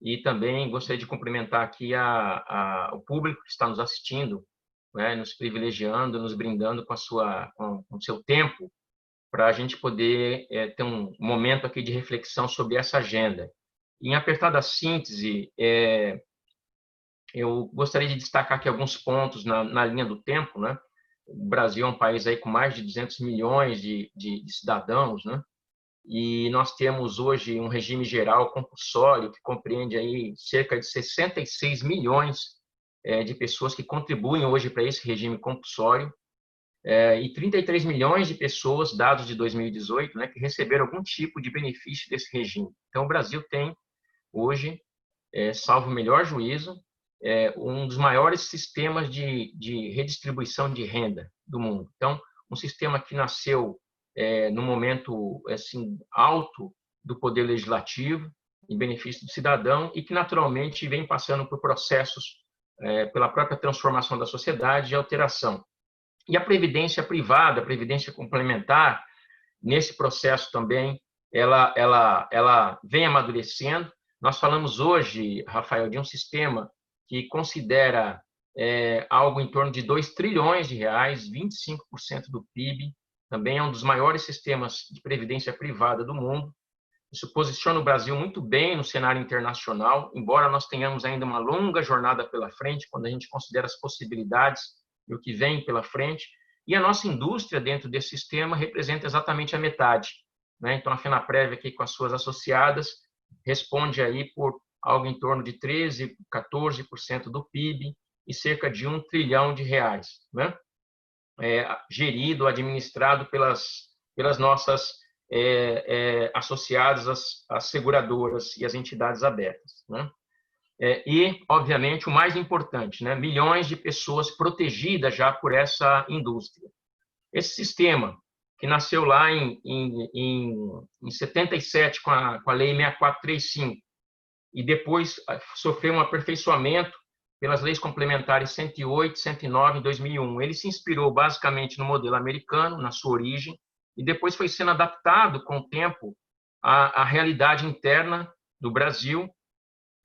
e também gostaria de cumprimentar aqui o público que está nos assistindo, né, nos privilegiando, nos brindando com com o seu tempo, para a gente poder ter um momento aqui de reflexão sobre essa agenda. Em apertada síntese, eu gostaria de destacar aqui alguns pontos na linha do tempo, né? O Brasil é um país aí com mais de 200 milhões de cidadãos, né? E nós temos hoje um regime geral compulsório que compreende aí cerca de 66 milhões de pessoas que contribuem hoje para esse regime compulsório, e 33 milhões de pessoas, dados de 2018, né, que receberam algum tipo de benefício desse regime. Então, o Brasil tem hoje, salvo o melhor juízo, um dos maiores sistemas de redistribuição de renda do mundo. Então, um sistema que nasceu no momento assim alto do poder legislativo, em benefício do cidadão, e que naturalmente vem passando por processos pela própria transformação da sociedade e alteração. E a previdência privada, a previdência complementar, nesse processo também, ela vem amadurecendo. Nós falamos hoje, Rafael, de um sistema que considera algo em torno de 2 trilhões de reais, 25% do PIB, também é um dos maiores sistemas de previdência privada do mundo. Isso posiciona o Brasil muito bem no cenário internacional, embora nós tenhamos ainda uma longa jornada pela frente, quando a gente considera as possibilidades e o que vem pela frente. E a nossa indústria dentro desse sistema representa exatamente a metade, né? Então, a Fenaprev aqui com as suas associadas responde aí por algo em torno de 13, 14% do PIB e cerca de 1 trilhão de reais, né? Gerido, administrado pelas nossas associadas, as seguradoras e as entidades abertas, né? E, obviamente, o mais importante, né? Milhões de pessoas protegidas já por essa indústria. Esse sistema, que nasceu lá em 77 com a Lei 6435, e depois sofreu um aperfeiçoamento pelas leis complementares 108, 109 e 2001. Ele se inspirou basicamente no modelo americano, na sua origem, e depois foi sendo adaptado com o tempo à realidade interna do Brasil.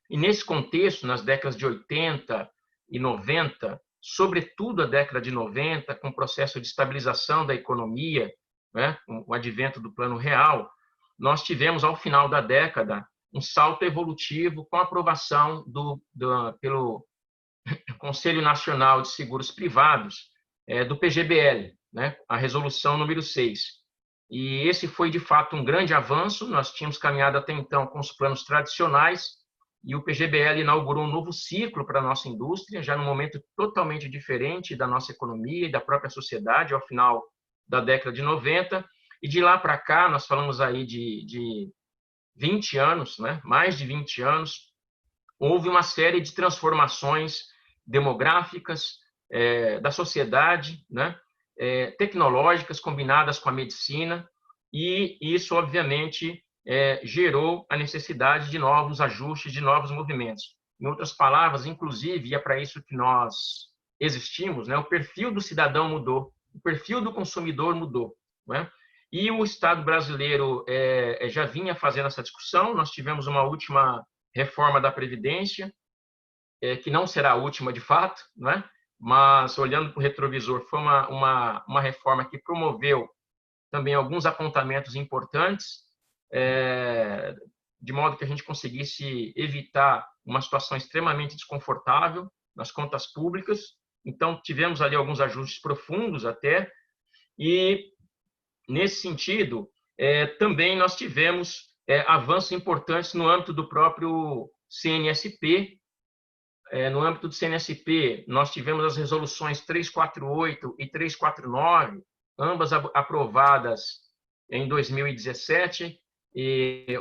E nesse contexto, nas décadas de 80 e 90, sobretudo a década de 90, com o processo de estabilização da economia, né, com o advento do Plano Real, nós tivemos, ao final da década, um salto evolutivo com a aprovação pelo Conselho Nacional de Seguros Privados, do PGBL, né, a resolução número 6. E esse foi, de fato, um grande avanço. Nós tínhamos caminhado até então com os planos tradicionais, e o PGBL inaugurou um novo ciclo para a nossa indústria, já num momento totalmente diferente da nossa economia e da própria sociedade, ao final da década de 90. E de lá para cá, nós falamos aí de 20 anos, né? Mais de 20 anos, houve uma série de transformações demográficas da sociedade, né? Tecnológicas combinadas com a medicina, e isso, obviamente, gerou a necessidade de novos ajustes, de novos movimentos. Em outras palavras, inclusive, e é para isso que nós existimos, né? O perfil do cidadão mudou, o perfil do consumidor mudou, né? E o Estado brasileiro já vinha fazendo essa discussão. Nós tivemos uma última reforma da Previdência, que não será a última de fato, né? Mas, olhando para o retrovisor, foi uma reforma que promoveu também alguns apontamentos importantes, de modo que a gente conseguisse evitar uma situação extremamente desconfortável nas contas públicas. Então, tivemos ali alguns ajustes profundos até, e, nesse sentido, também nós tivemos avanços importantes no âmbito do próprio CNSP. No âmbito do CNSP, nós tivemos as resoluções 348 e 349, ambas aprovadas em 2017,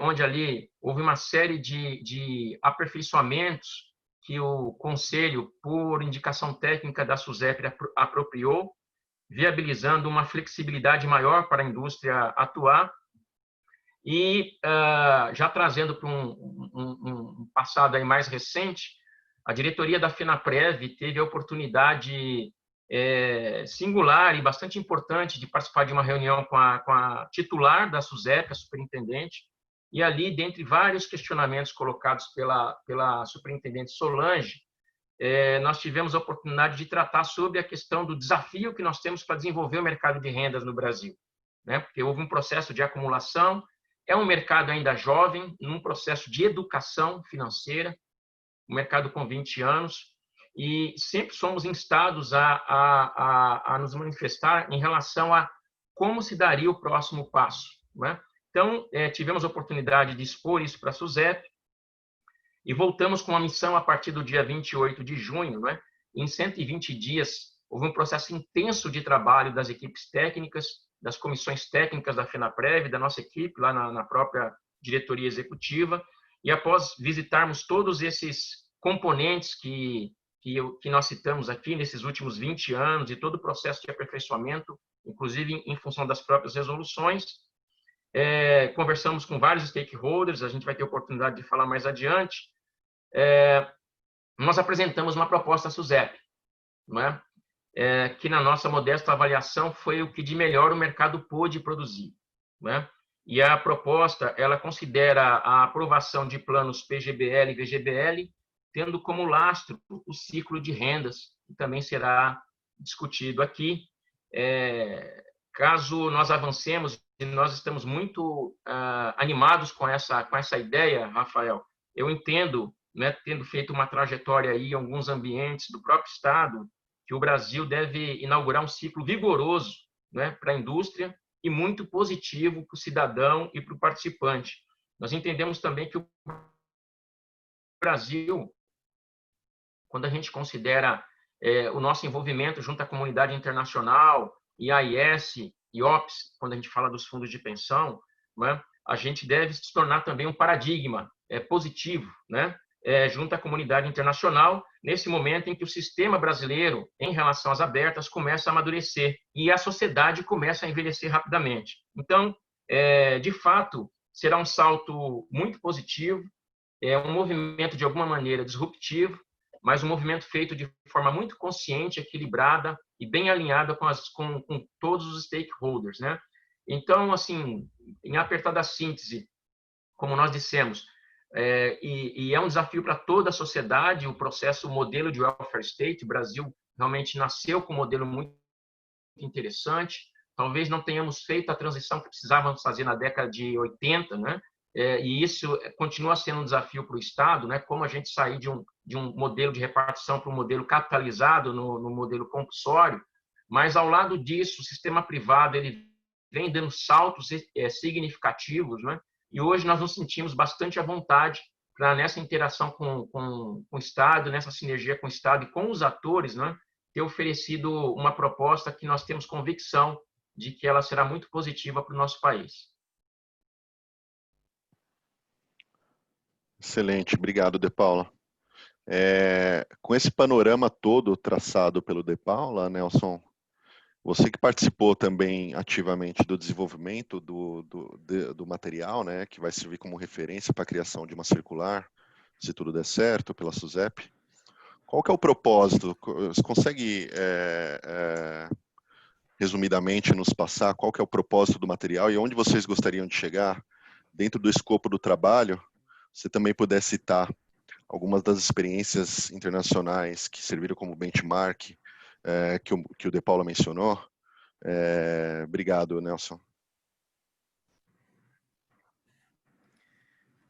onde ali houve uma série de aperfeiçoamentos que o Conselho, por indicação técnica da SUSEP, apropriou, viabilizando uma flexibilidade maior para a indústria atuar. E, já trazendo para um passado aí mais recente, a diretoria da Fenaprev teve a oportunidade singular e bastante importante de participar de uma reunião com a titular da SUSEP, a superintendente, E ali, dentre vários questionamentos colocados pela superintendente Solange, nós tivemos a oportunidade de tratar sobre a questão do desafio que nós temos para desenvolver o mercado de rendas no Brasil, né? Porque houve um processo de acumulação, é um mercado ainda jovem, num processo de educação financeira, um mercado com 20 anos, e sempre somos instados a nos manifestar em relação a como se daria o próximo passo, né? Então, tivemos a oportunidade de expor isso para a SUSEP e voltamos com a missão a partir do dia 28 de junho, né? Em 120 dias, houve um processo intenso de trabalho das equipes técnicas, das comissões técnicas da FENAPREV, da nossa equipe, lá na própria diretoria executiva, e após visitarmos todos esses componentes que nós citamos aqui nesses últimos 20 anos e todo o processo de aperfeiçoamento, inclusive em função das próprias resoluções, conversamos com vários stakeholders, a gente vai ter oportunidade de falar mais adiante, nós apresentamos uma proposta à SUSEP, né? Que na nossa modesta avaliação foi o que de melhor o mercado pôde produzir, né? E a proposta, ela considera a aprovação de planos PGBL e VGBL, tendo como lastro o ciclo de rendas, que também será discutido aqui. Caso nós avancemos, e nós estamos muito animados com essa ideia, Rafael, eu entendo, né, tendo feito uma trajetória aí em alguns ambientes do próprio Estado, que o Brasil deve inaugurar um ciclo vigoroso, né, para a indústria e muito positivo para o cidadão e para o participante. Nós entendemos também que o Brasil, quando a gente considera o nosso envolvimento junto à comunidade internacional, IAS e OPS, quando a gente fala dos fundos de pensão, né, a gente deve se tornar também um paradigma positivo, né, junto à comunidade internacional, nesse momento em que o sistema brasileiro, em relação às abertas, começa a amadurecer e a sociedade começa a envelhecer rapidamente. Então, de fato, será um salto muito positivo, um movimento, de alguma maneira, disruptivo, mas um movimento feito de forma muito consciente, equilibrada e bem alinhada com todos os stakeholders, né? Então, assim, em apertada síntese, como nós dissemos, e é um desafio para toda a sociedade, o processo, o modelo de welfare state. O Brasil realmente nasceu com um modelo muito interessante. Talvez não tenhamos feito a transição que precisávamos fazer na década de 80, né? E isso continua sendo um desafio para o Estado, né? Como a gente sair de um modelo de repartição para um modelo capitalizado no modelo compulsório. Mas, ao lado disso, o sistema privado ele vem dando saltos significativos, né? E hoje nós nos sentimos bastante à vontade para, nessa interação com o Estado, nessa sinergia com o Estado e com os atores, né, ter oferecido uma proposta que nós temos convicção de que ela será muito positiva para o nosso país. Excelente, obrigado, De Paula. Com esse panorama todo traçado pelo De Paula, Nelson, você que participou também ativamente do desenvolvimento do material, né, que vai servir como referência para a criação de uma circular, se tudo der certo, pela SUSEP, qual que é o propósito? Você consegue, resumidamente, nos passar qual que é o propósito do material e onde vocês gostariam de chegar dentro do escopo do trabalho? Você também puder citar algumas das experiências internacionais que serviram como benchmark, que o De Paula mencionou. Obrigado, Nelson.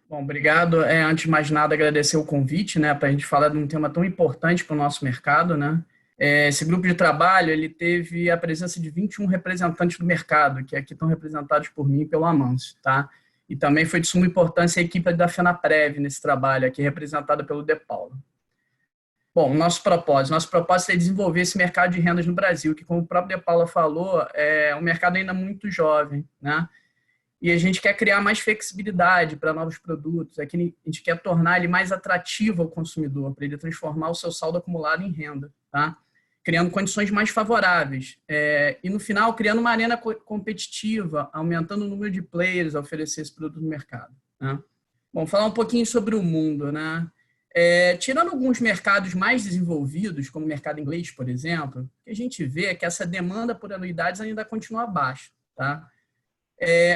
Bom, obrigado. Antes de mais nada, agradecer o convite, né, para a gente falar de um tema tão importante para o nosso mercado, né? Esse grupo de trabalho ele teve a presença de 21 representantes do mercado, que aqui estão representados por mim e pelo Amâncio, tá? E também foi de suma importância a equipe da FENAPREV nesse trabalho, aqui representada pelo De Paula. Bom, nosso propósito é desenvolver esse mercado de rendas no Brasil, que, como o próprio De Paula falou, é um mercado ainda muito jovem, né? E a gente quer criar mais flexibilidade para novos produtos, a gente quer tornar ele mais atrativo ao consumidor, para ele transformar o seu saldo acumulado em renda, tá? Criando condições mais favoráveis. E, no final, criando uma arena competitiva, aumentando o número de players a oferecer esse produto no mercado, né? Bom, falar um pouquinho sobre o mundo, né? Tirando alguns mercados mais desenvolvidos, como o mercado inglês, por exemplo, o que a gente vê é que essa demanda por anuidades ainda continua baixa, tá?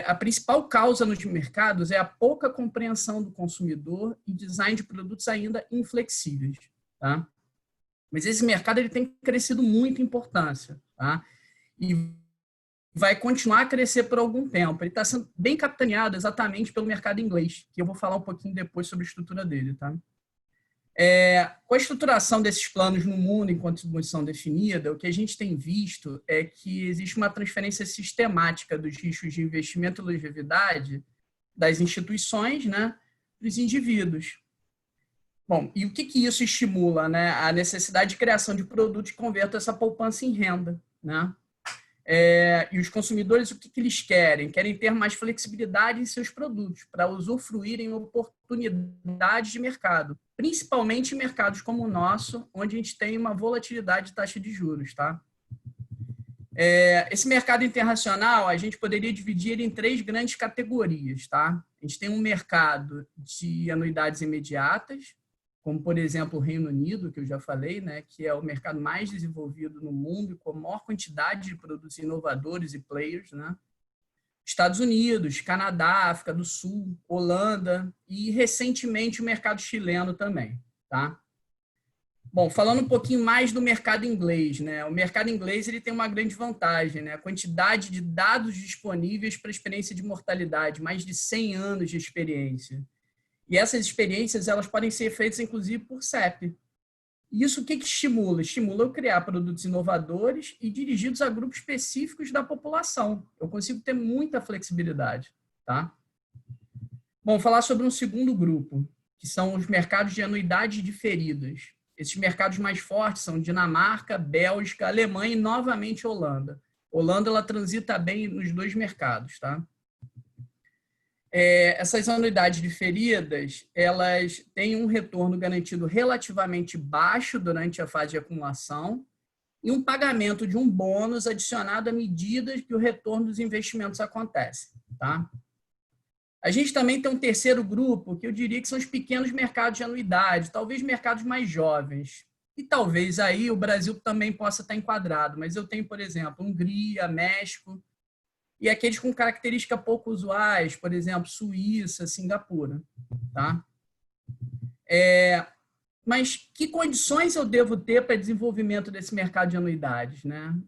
A principal causa nos mercados é a pouca compreensão do consumidor e design de produtos ainda inflexíveis. Tá? Mas esse mercado ele tem crescido muito em importância. Tá? E vai continuar a crescer por algum tempo. Ele está sendo bem capitaneado exatamente pelo mercado inglês, que eu vou falar um pouquinho depois sobre a estrutura dele. Tá? Com a estruturação desses planos no mundo em contribuição definida, o que a gente tem visto é que existe uma transferência sistemática dos riscos de investimento e longevidade das instituições, né, dos indivíduos. Bom, e o que isso estimula? Né? A necessidade de criação de produtos que convertam essa poupança em renda. Né? E os consumidores, o que eles querem? Querem ter mais flexibilidade em seus produtos para usufruírem oportunidades de mercado, principalmente em mercados como o nosso, onde a gente tem uma volatilidade de taxa de juros. Tá? Esse mercado internacional, a gente poderia dividir ele em 3 grandes categorias. Tá? A gente tem um mercado de anuidades imediatas, como, por exemplo, o Reino Unido, que eu já falei, né, que é o mercado mais desenvolvido no mundo e com a maior quantidade de produtos inovadores e players. Né? Estados Unidos, Canadá, África do Sul, Holanda e, recentemente, o mercado chileno também. Tá? Bom, falando um pouquinho mais do mercado inglês, né? O mercado inglês ele tem uma grande vantagem, né? A quantidade de dados disponíveis para a experiência de mortalidade, mais de 100 anos de experiência. E essas experiências elas podem ser feitas, inclusive, por CEP. E isso o que estimula? Estimula eu criar produtos inovadores e dirigidos a grupos específicos da população. Eu consigo ter muita flexibilidade. Tá? Bom, falar sobre um segundo grupo, que são os mercados de anuidades diferidas. Esses mercados mais fortes são Dinamarca, Bélgica, Alemanha e, novamente, Holanda. Holanda ela transita bem nos 2 mercados. Tá? Essas anuidades diferidas, elas têm um retorno garantido relativamente baixo durante a fase de acumulação e um pagamento de um bônus adicionado à medida que o retorno dos investimentos acontece. Tá? A gente também tem um terceiro grupo, que eu diria que são os pequenos mercados de anuidade, talvez mercados mais jovens. E talvez aí o Brasil também possa estar enquadrado, mas eu tenho, por exemplo, Hungria, México, e aqueles com características pouco usuais, por exemplo, Suíça, Singapura. Tá? Mas que condições eu devo ter para desenvolvimento desse mercado de anuidades? Né?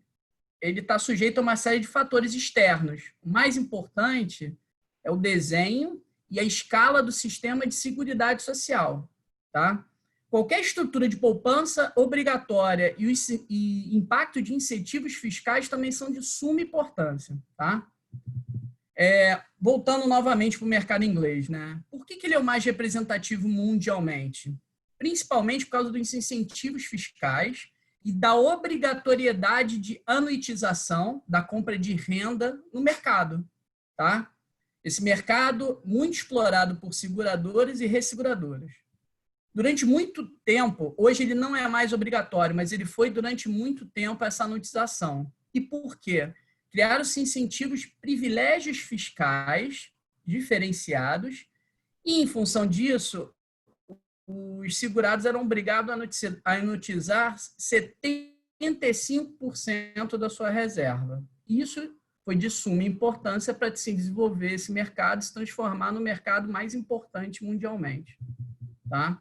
Ele está sujeito a uma série de fatores externos. O mais importante é o desenho e a escala do sistema de seguridade social. Tá? Qualquer estrutura de poupança obrigatória e o impacto de incentivos fiscais também são de suma importância. Tá? Voltando novamente para o mercado inglês, né? Por que ele é o mais representativo mundialmente? Principalmente por causa dos incentivos fiscais e da obrigatoriedade de anuitização da compra de renda no mercado. Tá? Esse mercado muito explorado por seguradoras e resseguradoras. Durante muito tempo, hoje ele não é mais obrigatório, mas ele foi durante muito tempo essa anuitização. E por quê? Criaram-se incentivos, privilégios fiscais diferenciados e, em função disso, os segurados eram obrigados a anotizar 75% da sua reserva. Isso foi de suma importância para se desenvolver esse mercado e se transformar no mercado mais importante mundialmente. Tá?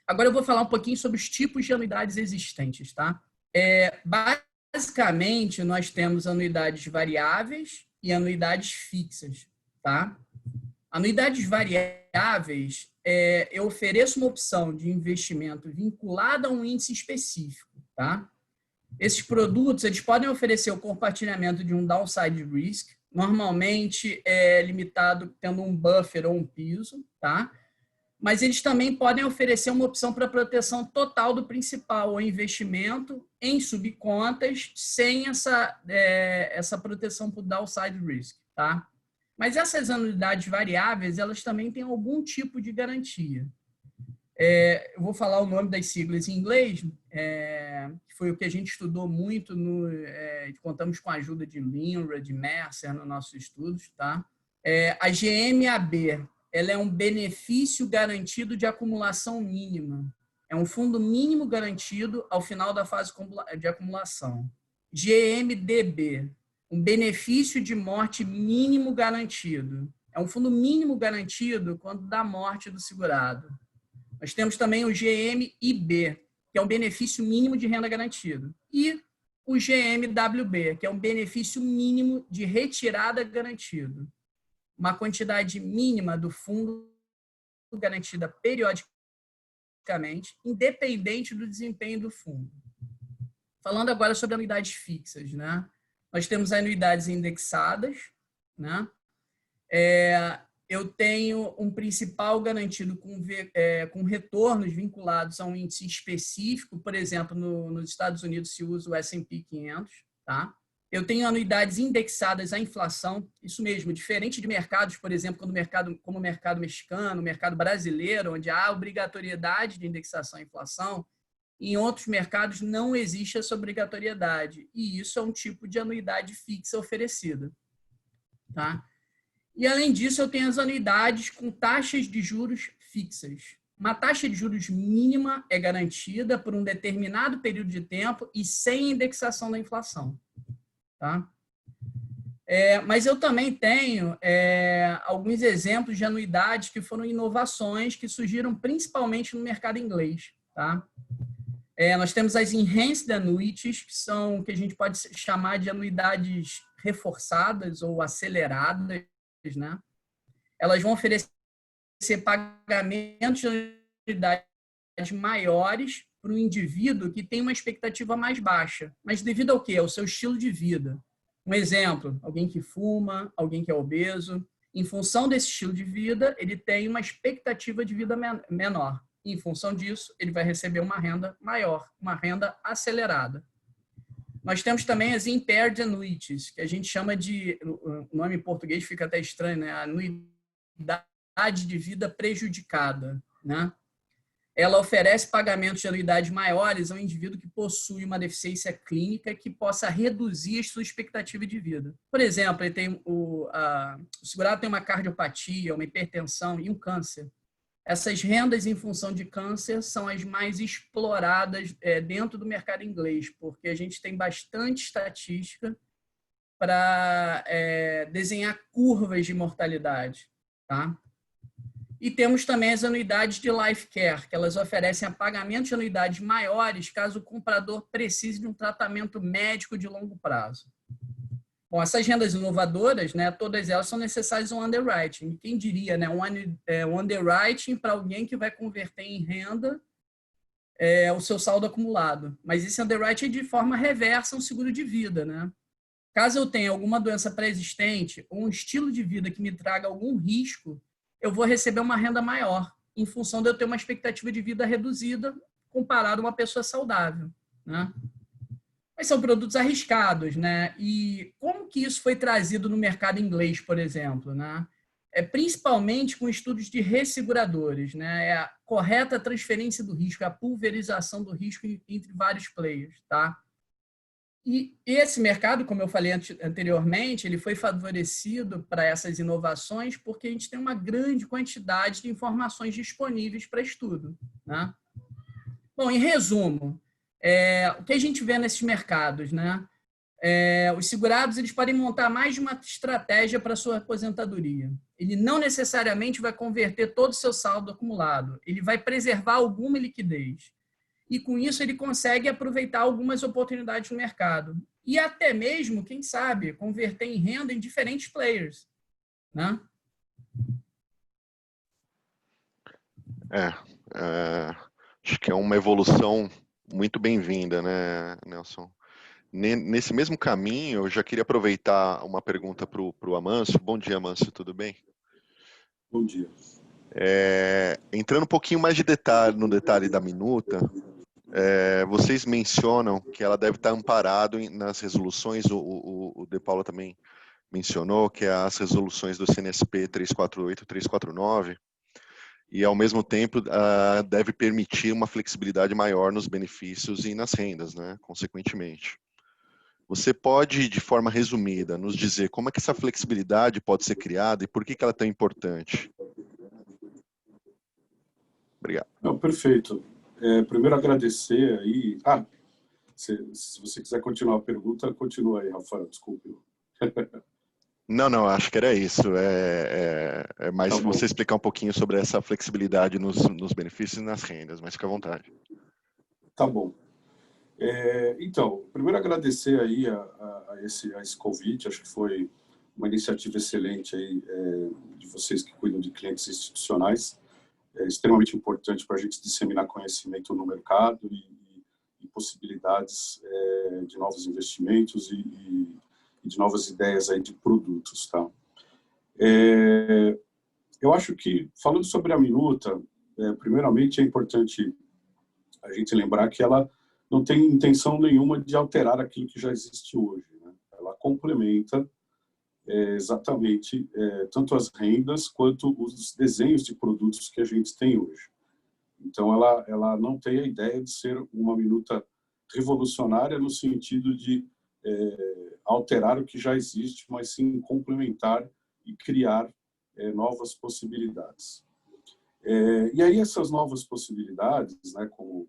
Agora eu vou falar um pouquinho sobre os tipos de anuidades existentes. Tá? Basicamente, nós temos anuidades variáveis e anuidades fixas. Tá? Anuidades variáveis, eu ofereço uma opção de investimento vinculada a um índice específico. Tá? Esses produtos eles podem oferecer o compartilhamento de um downside risk, normalmente é limitado tendo um buffer ou um piso, tá? Mas eles também podem oferecer uma opção para proteção total do principal ou investimento em subcontas sem essa proteção por downside risk. Tá? Mas essas anuidades variáveis, elas também têm algum tipo de garantia. Eu vou falar o nome das siglas em inglês, que foi o que a gente estudou muito, contamos com a ajuda de Linra, de Mercer nos nossos estudos. Tá? A GMAB, ela é um benefício garantido de acumulação mínima. É um fundo mínimo garantido ao final da fase de acumulação. GMDB, um benefício de morte mínimo garantido. É um fundo mínimo garantido quando dá morte do segurado. Nós temos também o GMIB, que é um benefício mínimo de renda garantido. E o GMWB, que é um benefício mínimo de retirada garantido. Uma quantidade mínima do fundo garantida periodicamente, independente do desempenho do fundo. Falando agora sobre anuidades fixas, né? Nós temos anuidades indexadas, né? Eu tenho um principal garantido com retornos vinculados a um índice específico, por exemplo, nos Estados Unidos se usa o S&P 500, tá? Eu tenho anuidades indexadas à inflação, isso mesmo, diferente de mercados, por exemplo, como o mercado mexicano, o mercado brasileiro, onde há obrigatoriedade de indexação à inflação, em outros mercados não existe essa obrigatoriedade, e isso é um tipo de anuidade fixa oferecida, tá? E, além disso, eu tenho as anuidades com taxas de juros fixas. Uma taxa de juros mínima é garantida por um determinado período de tempo e sem indexação da inflação. Tá? Mas eu também tenho alguns exemplos de anuidades que foram inovações que surgiram principalmente no mercado inglês. Tá? Nós temos as Enhanced Annuities, que a gente pode chamar de anuidades reforçadas ou aceleradas, né? Elas vão oferecer pagamentos de anuidades maiores para um indivíduo que tem uma expectativa mais baixa. Mas devido ao quê? Ao seu estilo de vida. Um exemplo, alguém que fuma, alguém que é obeso. Em função desse estilo de vida, ele tem uma expectativa de vida menor. E, em função disso, ele vai receber uma renda maior, uma renda acelerada. Nós temos também as Impaired Annuities, que a gente chama de, o nome em português fica até estranho, né? Anuidade de vida prejudicada, né? Ela oferece pagamentos de anuidades maiores ao indivíduo que possui uma deficiência clínica que possa reduzir a sua expectativa de vida. Por exemplo, ele tem o segurado tem uma cardiopatia, uma hipertensão e um câncer. Essas rendas em função de câncer são as mais exploradas dentro do mercado inglês, porque a gente tem bastante estatística para desenhar curvas de mortalidade. Tá? E temos também as anuidades de Life Care, que elas oferecem pagamento de anuidades maiores caso o comprador precise de um tratamento médico de longo prazo. Bom, essas rendas inovadoras, né, todas elas são necessárias um underwriting. Quem diria, né, um underwriting para alguém que vai converter em renda o seu saldo acumulado. Mas esse underwriting é de forma reversa um seguro de vida, né? Caso eu tenha alguma doença pré-existente ou um estilo de vida que me traga algum risco, eu vou receber uma renda maior, em função de eu ter uma expectativa de vida reduzida comparado a uma pessoa saudável, né? Mas são produtos arriscados, né? E como que isso foi trazido no mercado inglês, por exemplo, né? Principalmente com estudos de resseguradores, né? A correta transferência do risco, a pulverização do risco entre vários players, tá? E esse mercado, como eu falei anteriormente, ele foi favorecido para essas inovações porque a gente tem uma grande quantidade de informações disponíveis para estudo, né? Bom, em resumo, o que a gente vê nesses mercados, né? Os segurados eles podem montar mais de uma estratégia para a sua aposentadoria. Ele não necessariamente vai converter todo o seu saldo acumulado, ele vai preservar alguma liquidez. E com isso ele consegue aproveitar algumas oportunidades no mercado. E até mesmo, quem sabe, converter em renda em diferentes players, né? Acho que é uma evolução muito bem-vinda, né, Nelson? Nesse mesmo caminho, eu já queria aproveitar uma pergunta para o Amâncio. Bom dia, Amâncio, tudo bem? Bom dia. Entrando um pouquinho mais de no detalhe da minuta, vocês mencionam que ela deve estar amparado nas resoluções, o De Paula também mencionou, que é as resoluções do CNSP 348 e 349, e, ao mesmo tempo, deve permitir uma flexibilidade maior nos benefícios e nas rendas, né, consequentemente. Você pode, de forma resumida, nos dizer como é que essa flexibilidade pode ser criada e por que ela é tão importante? Obrigado. Não, perfeito. Primeiro, agradecer aí... se você quiser continuar a pergunta, continua aí, Rafael, desculpe. Não, acho que era isso. É mais Tá bom. você explicar um pouquinho sobre essa flexibilidade nos benefícios e nas rendas, mas fica à vontade. Tá bom. Então, primeiro agradecer aí a esse convite, acho que foi uma iniciativa excelente aí, de vocês que cuidam de clientes institucionais. É extremamente importante para a gente disseminar conhecimento no mercado e possibilidades de novos investimentos e de novas ideias aí de produtos, tá? Eu acho que, falando sobre a minuta, primeiramente é importante a gente lembrar que ela não tem intenção nenhuma de alterar aquilo que já existe hoje, né? Ela complementa exatamente tanto as rendas quanto os desenhos de produtos que a gente tem hoje. Então, ela não tem a ideia de ser uma minuta revolucionária no sentido de alterar o que já existe, mas sim complementar e criar novas possibilidades. E aí essas novas possibilidades, né, como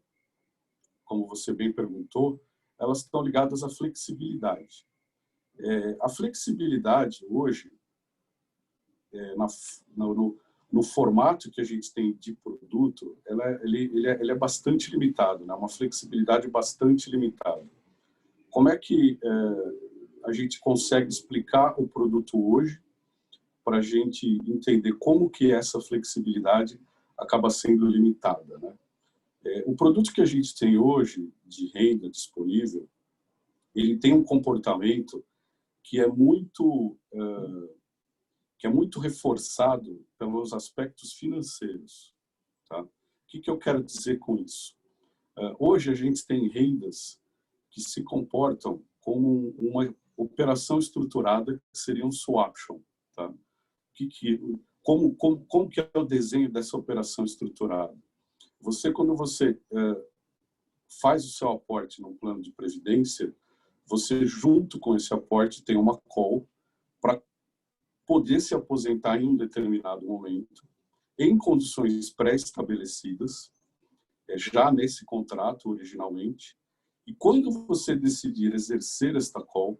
você bem perguntou, elas estão ligadas à flexibilidade. A flexibilidade hoje, no formato que a gente tem de produto, ele é bastante limitado, né? Uma flexibilidade bastante limitada. Como é que a gente consegue explicar o produto hoje para a gente entender como que essa flexibilidade acaba sendo limitada, né? O produto que a gente tem hoje de renda disponível, ele tem um comportamento que é muito reforçado pelos aspectos financeiros, tá? O que eu quero dizer com isso? Hoje a gente tem rendas que se comportam como uma operação estruturada, que seria um swaption, tá? Como que é o desenho dessa operação estruturada? Quando você faz o seu aporte num plano de previdência, você, junto com esse aporte, tem uma call para poder se aposentar em um determinado momento, em condições pré-estabelecidas, já nesse contrato originalmente. E quando você decidir exercer esta call,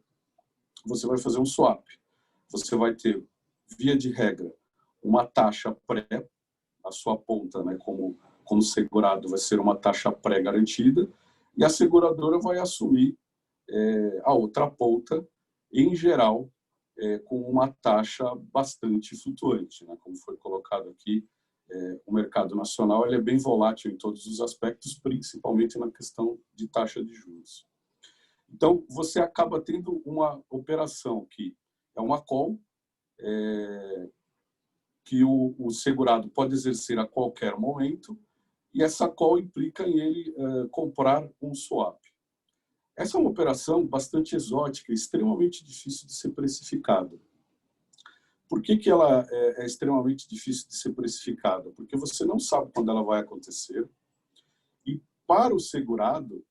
você vai fazer um swap. Você vai ter, via de regra, uma taxa pré, a sua ponta, né, como segurado, vai ser uma taxa pré-garantida, e a seguradora vai assumir a outra ponta, em geral, com uma taxa bastante flutuante, né? Como foi colocado aqui, o mercado nacional ele é bem volátil em todos os aspectos, principalmente na questão de taxa de juros. Então, você acaba tendo uma operação que é uma call, que o segurado pode exercer a qualquer momento, e essa call implica em ele comprar um swap. Essa é uma operação bastante exótica, extremamente difícil de ser precificada. Por que ela é extremamente difícil de ser precificada? Porque você não sabe quando ela vai acontecer. E para o segurado,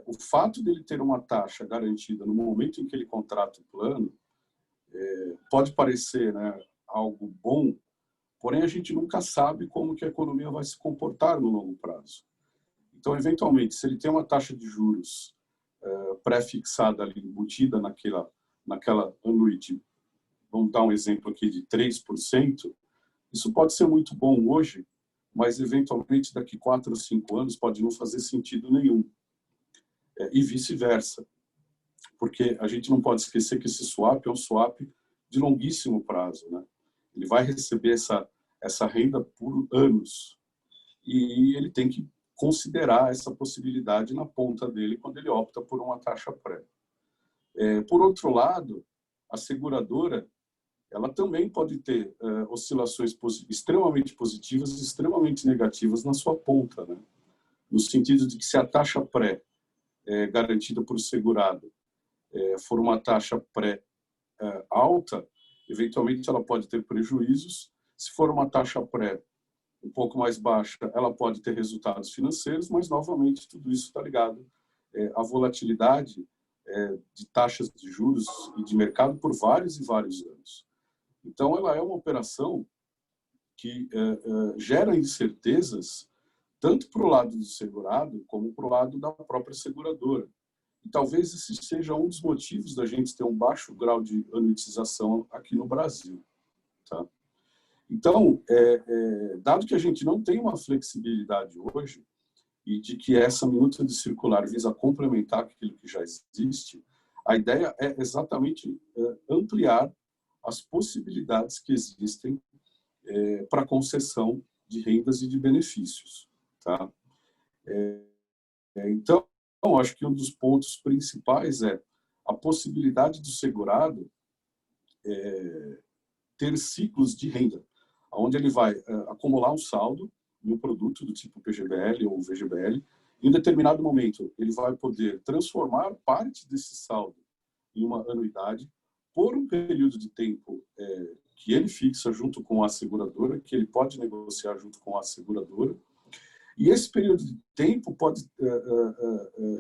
o fato dele ter uma taxa garantida no momento em que ele contrata o plano pode parecer, né, algo bom, porém a gente nunca sabe como que a economia vai se comportar no longo prazo. Então, eventualmente, se ele tem uma taxa de juros pré-fixada ali, embutida naquela annuity, vamos dar um exemplo aqui de 3%, isso pode ser muito bom hoje, mas eventualmente daqui 4 ou 5 anos pode não fazer sentido nenhum. E vice-versa. Porque a gente não pode esquecer que esse swap é um swap de longuíssimo prazo, né? Ele vai receber essa renda por anos. E ele tem que considerar essa possibilidade na ponta dele quando ele opta por uma taxa pré. Por outro lado, a seguradora ela também pode ter oscilações extremamente positivas e extremamente negativas na sua ponta, né? No sentido de que se a taxa pré garantida por segurado for uma taxa pré alta, eventualmente ela pode ter prejuízos. Se for uma taxa pré um pouco mais baixa, ela pode ter resultados financeiros, mas, novamente, tudo isso está ligado à volatilidade de taxas de juros e de mercado por vários e vários anos. Então, ela é uma operação que gera incertezas tanto para o lado do segurado como para o lado da própria seguradora. E talvez esse seja um dos motivos da gente ter um baixo grau de anuitização aqui no Brasil. Tá? Então, dado que a gente não tem uma flexibilidade hoje, e de que essa minuta de circular visa complementar aquilo que já existe, a ideia é exatamente ampliar as possibilidades que existem para concessão de rendas e de benefícios. Tá? Então, acho que um dos pontos principais é a possibilidade do segurado ter ciclos de renda, onde ele vai acumular um saldo em um produto do tipo PGBL ou VGBL. Em um determinado momento, ele vai poder transformar parte desse saldo em uma anuidade por um período de tempo que ele fixa junto com a seguradora, que ele pode negociar junto com a seguradora. E esse período de tempo pode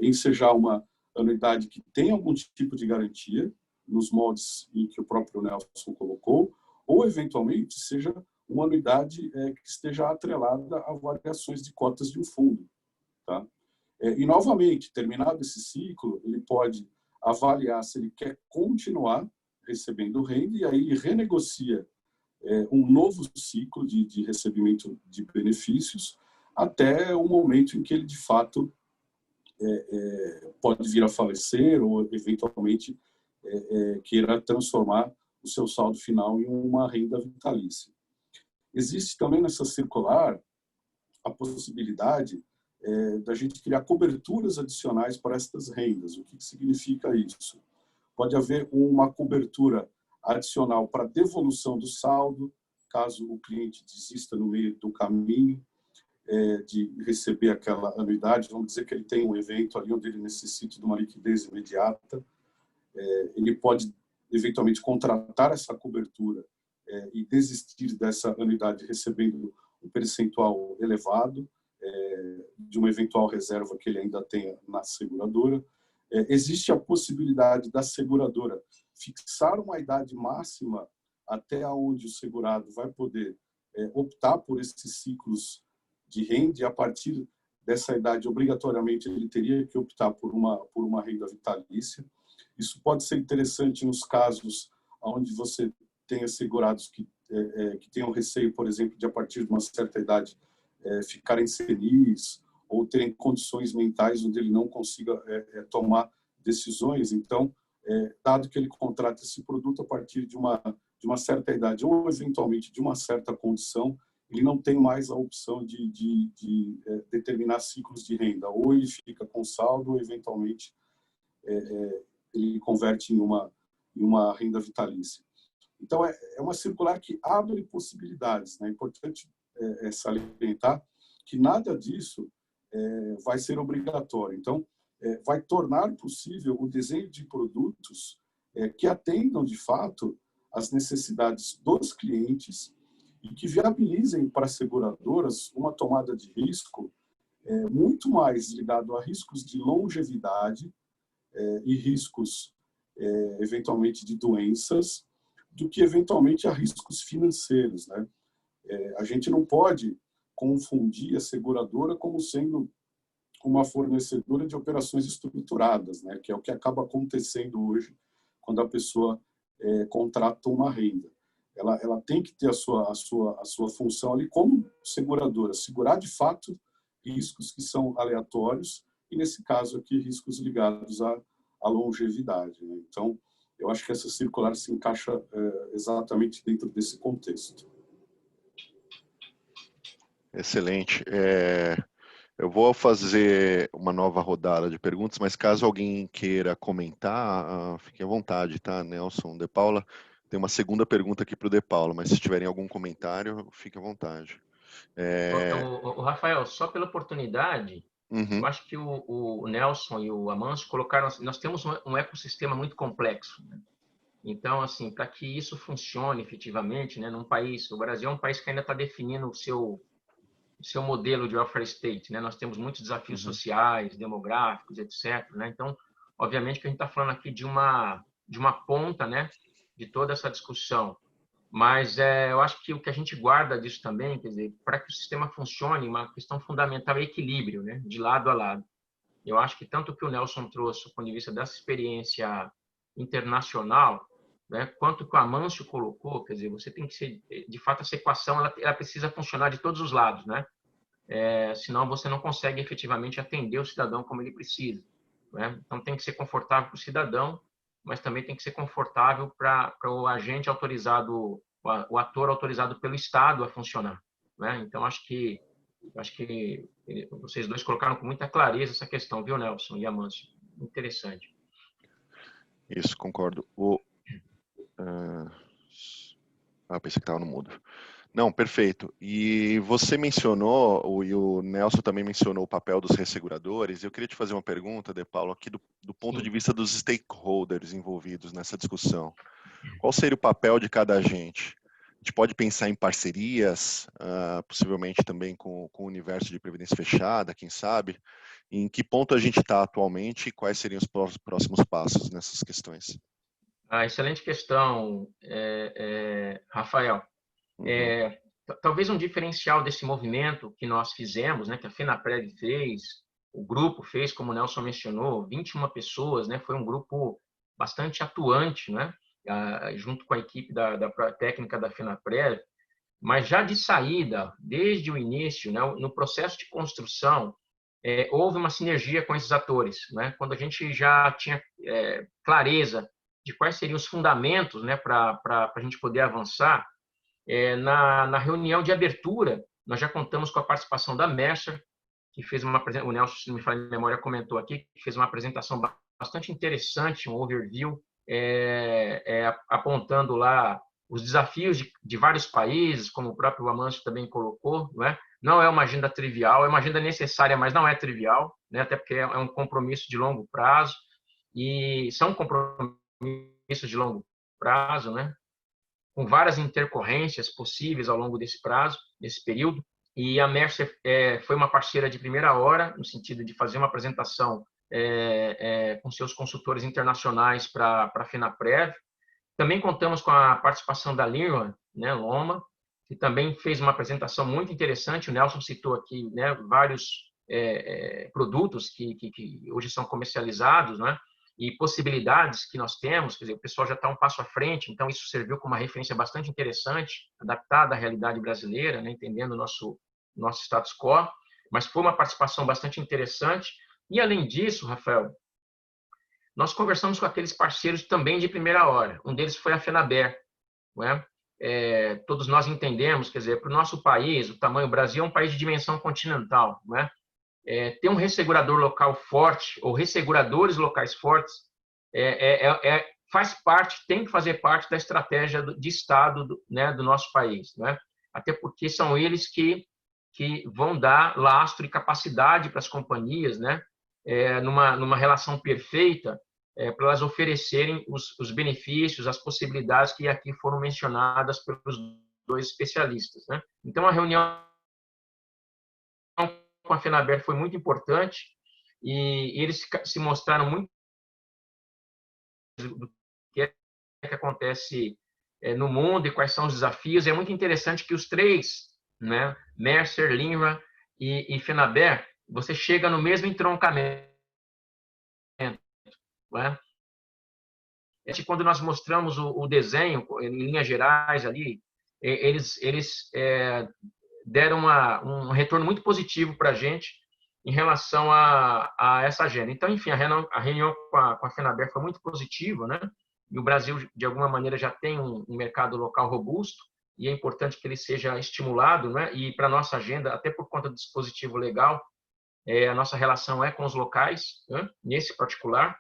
ensejar uma anuidade que tem algum tipo de garantia, nos moldes em que o próprio Nelson colocou, ou, eventualmente, seja uma anuidade que esteja atrelada a variações de cotas de um fundo. Tá? E, novamente, terminado esse ciclo, ele pode avaliar se ele quer continuar recebendo renda e aí ele renegocia um novo ciclo de recebimento de benefícios até o momento em que ele, de fato, pode vir a falecer ou, eventualmente, queira transformar o seu saldo final em uma renda vitalícia. Existe também nessa circular a possibilidade da gente criar coberturas adicionais para estas rendas. O que significa isso? Pode haver uma cobertura adicional para devolução do saldo, caso o cliente desista no meio do caminho de receber aquela anuidade. Vamos dizer que ele tem um evento ali onde ele necessita de uma liquidez imediata. Ele pode, eventualmente, contratar essa cobertura e desistir dessa anuidade recebendo um percentual elevado de uma eventual reserva que ele ainda tenha na seguradora. Existe a possibilidade da seguradora fixar uma idade máxima até onde o segurado vai poder optar por esses ciclos de renda, e a partir dessa idade, obrigatoriamente, ele teria que optar por uma renda vitalícia. Isso pode ser interessante nos casos onde você tenha segurados que tenham receio, por exemplo, de, a partir de uma certa idade, ficarem senis ou terem condições mentais onde ele não consiga tomar decisões. Então, dado que ele contrata esse produto a partir de uma certa idade ou, eventualmente, de uma certa condição, ele não tem mais a opção de determinar ciclos de renda. Ou ele fica com saldo, ou, eventualmente, ele converte em uma renda vitalícia. Então, é uma circular que abre possibilidades. Né? É importante salientar que nada disso vai ser obrigatório. Então, vai tornar possível o desenho de produtos que atendam, de fato, às necessidades dos clientes e que viabilizem para as seguradoras uma tomada de risco muito mais ligado a riscos de longevidade e riscos, eventualmente, de doenças, do que, eventualmente, a riscos financeiros. Né? A gente não pode confundir a seguradora como sendo uma fornecedora de operações estruturadas, né? Que é o que acaba acontecendo hoje quando a pessoa contrata uma renda. Ela tem que ter a sua função ali como seguradora, segurar de fato riscos que são aleatórios e, nesse caso aqui, riscos ligados à longevidade. Né? Então, eu acho que essa circular se encaixa exatamente dentro desse contexto. Excelente. Eu vou fazer uma nova rodada de perguntas, mas caso alguém queira comentar, fique à vontade, tá? Nelson, De Paula. Tem uma segunda pergunta aqui para o De Paula, mas se tiverem algum comentário, fique à vontade. O Rafael, só pela oportunidade, eu acho que o Nelson e o Amâncio colocaram, nós temos um ecossistema muito complexo, né? Então, assim, para que isso funcione efetivamente, né, num país, o Brasil é um país que ainda está definindo o seu modelo de welfare state, né? Nós temos muitos desafios sociais, demográficos, etc. Né? Então, obviamente que a gente está falando aqui de uma ponta, né, de toda essa discussão. Mas eu acho que o que a gente guarda disso também, quer dizer, para que o sistema funcione, uma questão fundamental é equilíbrio, né, de lado a lado. eu acho que tanto que o Nelson trouxe do ponto de vista dessa experiência internacional, né, quanto que o Amâncio colocou, quer dizer, você tem que ser, de fato, essa equação ela precisa funcionar de todos os lados, né? Senão você não consegue efetivamente atender o cidadão como ele precisa, né? Então tem que ser confortável para o cidadão, mas também tem que ser confortável para o agente autorizado, o ator autorizado pelo Estado a funcionar, né? Então acho que vocês dois colocaram com muita clareza essa questão, viu, Nelson e Amâncio? Interessante. Isso, concordo. Pensei que estava no mudo. Não, perfeito. E você mencionou, e o Nelson também mencionou o papel dos resseguradores. Eu queria te fazer uma pergunta, De Paulo, aqui do ponto Sim. de vista dos stakeholders envolvidos nessa discussão. Qual seria o papel de cada agente? A gente pode pensar em parcerias, possivelmente também com o universo de previdência fechada, quem sabe? Em que ponto a gente está atualmente e quais seriam os próximos passos nessas questões? Excelente questão, Rafael. Talvez um diferencial desse movimento que nós fizemos, né, que a FENAPREV fez, o grupo fez, como o Nelson mencionou, 21 pessoas, né, foi um grupo bastante atuante, né, junto com a equipe da técnica da FENAPREV, mas já de saída, desde o início, né, no processo de construção, houve uma sinergia com esses atores, né, quando a gente já tinha clareza de quais seriam os fundamentos, né, para a gente poder avançar. Na reunião de abertura, nós já contamos com a participação da Mercer, que fez uma apresentação, o Nelson, se não me falha a memória, comentou aqui, que fez uma apresentação bastante interessante, um overview, apontando lá os desafios de vários países, como o próprio Amâncio também colocou, não é? Não é uma agenda trivial, é uma agenda necessária, mas não é trivial, né? Até porque é um compromisso de longo prazo, e são compromissos de longo prazo, né? Com várias intercorrências possíveis ao longo desse prazo, desse período. E a Mercer foi uma parceira de primeira hora, no sentido de fazer uma apresentação com seus consultores internacionais para a FENAPREV. Também contamos com a participação da Lirwan, né, Loma, que também fez uma apresentação muito interessante. O Nelson citou aqui, né, vários produtos que hoje são comercializados, né, e possibilidades que nós temos. Quer dizer, o pessoal já está um passo à frente, então isso serviu como uma referência bastante interessante, adaptada à realidade brasileira, né, entendendo o nosso status quo, mas foi uma participação bastante interessante. E, além disso, Rafael, nós conversamos com aqueles parceiros também de primeira hora. Um deles foi a FENABER, não é? Todos nós entendemos, quer dizer, para o nosso país, o tamanho do Brasil é um país de dimensão continental, não é? Ter um ressegurador local forte ou resseguradores locais fortes faz parte, tem que fazer parte da estratégia de Estado do nosso país, né? Até porque são eles que vão dar lastro e capacidade para as companhias, né? Numa relação perfeita, para elas oferecerem os benefícios, as possibilidades que aqui foram mencionadas pelos dois especialistas, né? Então, a reunião com a FENABER foi muito importante e eles se mostraram muito do que acontece no mundo e quais são os desafios. É muito interessante que os três, né, Mercer, Lirwan e FENABER, você chega no mesmo entroncamento, né? Quando nós mostramos o desenho em linhas gerais ali, eles deram um retorno muito positivo para a gente em relação a essa agenda. Então, enfim, a reunião com a FENABER foi muito positiva, né? E o Brasil, de alguma maneira, já tem um mercado local robusto e é importante que ele seja estimulado, né? E para a nossa agenda, até por conta do dispositivo legal, a nossa relação é com os locais, né? Nesse particular.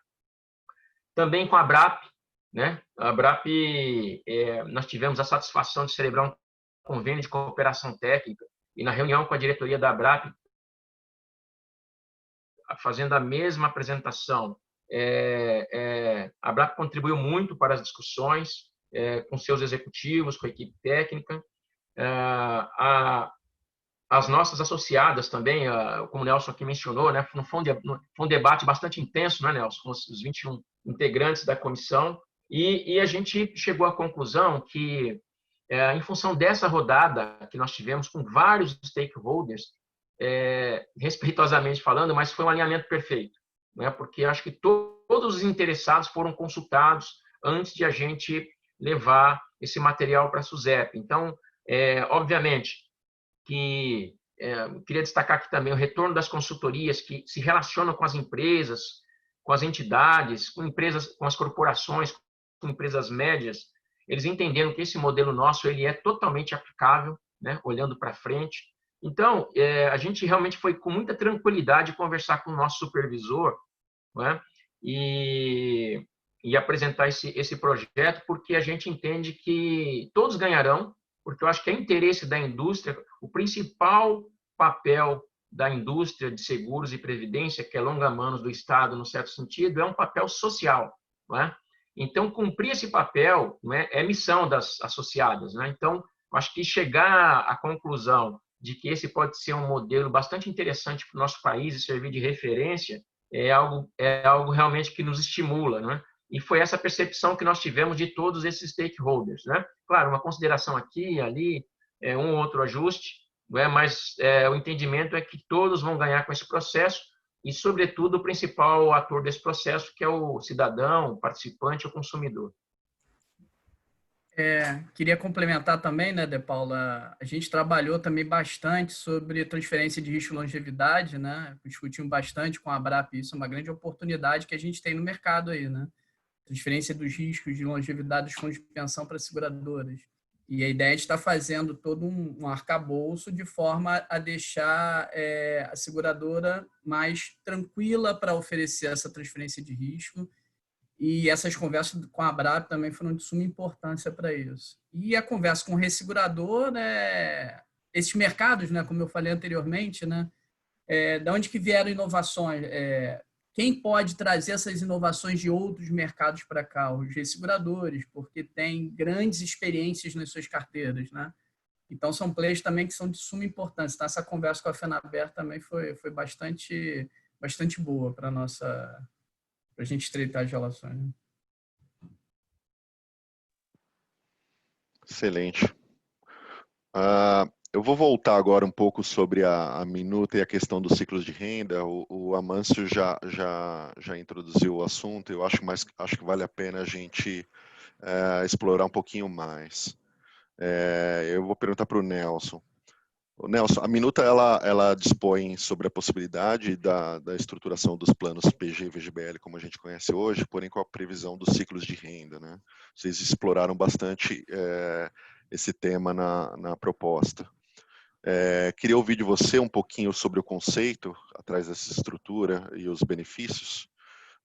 Também com a ABRAP, né? A ABRAP, nós tivemos a satisfação de celebrar um convênio de cooperação técnica e na reunião com a diretoria da ABRAP, fazendo a mesma apresentação, a ABRAP contribuiu muito para as discussões com seus executivos, com a equipe técnica. As nossas associadas também, como o Nelson aqui mencionou, né, foi um debate bastante intenso, né, Nelson, com os 21 integrantes da comissão, e a gente chegou à conclusão que, em função dessa rodada que nós tivemos com vários stakeholders, respeitosamente falando, mas foi um alinhamento perfeito, né? Porque acho que todos os interessados foram consultados antes de a gente levar esse material para a SUSEP. Então, obviamente, que queria destacar aqui também o retorno das consultorias que se relacionam com as empresas, com as entidades, com empresas, com as corporações, com empresas médias. Eles entenderam que esse modelo nosso ele é totalmente aplicável, né, olhando para frente. Então, a gente realmente foi com muita tranquilidade conversar com o nosso supervisor, né, e apresentar esse projeto, porque a gente entende que todos ganharão, porque eu acho que é interesse da indústria, o principal papel da indústria de seguros e previdência, que é longa-manos do Estado, no certo sentido, é um papel social, não é? Então, cumprir esse papel, não é missão das associadas, né? Então, acho que chegar à conclusão de que esse pode ser um modelo bastante interessante para o nosso país e servir de referência é algo realmente que nos estimula, né? E foi essa percepção que nós tivemos de todos esses stakeholders, né? Claro, uma consideração aqui e ali, um ou outro ajuste, não é? Mas o entendimento é que todos vão ganhar com esse processo e, sobretudo, o principal ator desse processo, que é o cidadão, o participante, o consumidor. Queria complementar também, né, De Paula? A gente trabalhou também bastante sobre transferência de risco e longevidade, né? Discutimos bastante com a ABRAP, isso é uma grande oportunidade que a gente tem no mercado aí, né? Transferência dos riscos de longevidade dos fundos de pensão para seguradoras. E a ideia é de estar fazendo todo um arcabouço de forma a deixar a seguradora mais tranquila para oferecer essa transferência de risco. E essas conversas com a ABRAP também foram de suma importância para isso. E a conversa com o ressegurador, né, esses mercados, né, como eu falei anteriormente, né, da onde que vieram inovações? Quem pode trazer essas inovações de outros mercados para cá? Os resseguradores, porque têm grandes experiências nas suas carteiras, né? Então, são players também que são de suma importância. Então, essa conversa com a FENABER também foi bastante boa para a gente estreitar as relações. Né? Excelente. Eu vou voltar agora um pouco sobre a minuta e a questão dos ciclos de renda. O Amâncio já introduziu o assunto. Eu acho que vale a pena a gente explorar um pouquinho mais. Eu vou perguntar para o Nelson. Nelson, a minuta ela dispõe sobre a possibilidade da estruturação dos planos PG e VGBL como a gente conhece hoje, porém com a previsão dos ciclos de renda, né? Vocês exploraram bastante esse tema na proposta. Queria ouvir de você um pouquinho sobre o conceito atrás dessa estrutura e os benefícios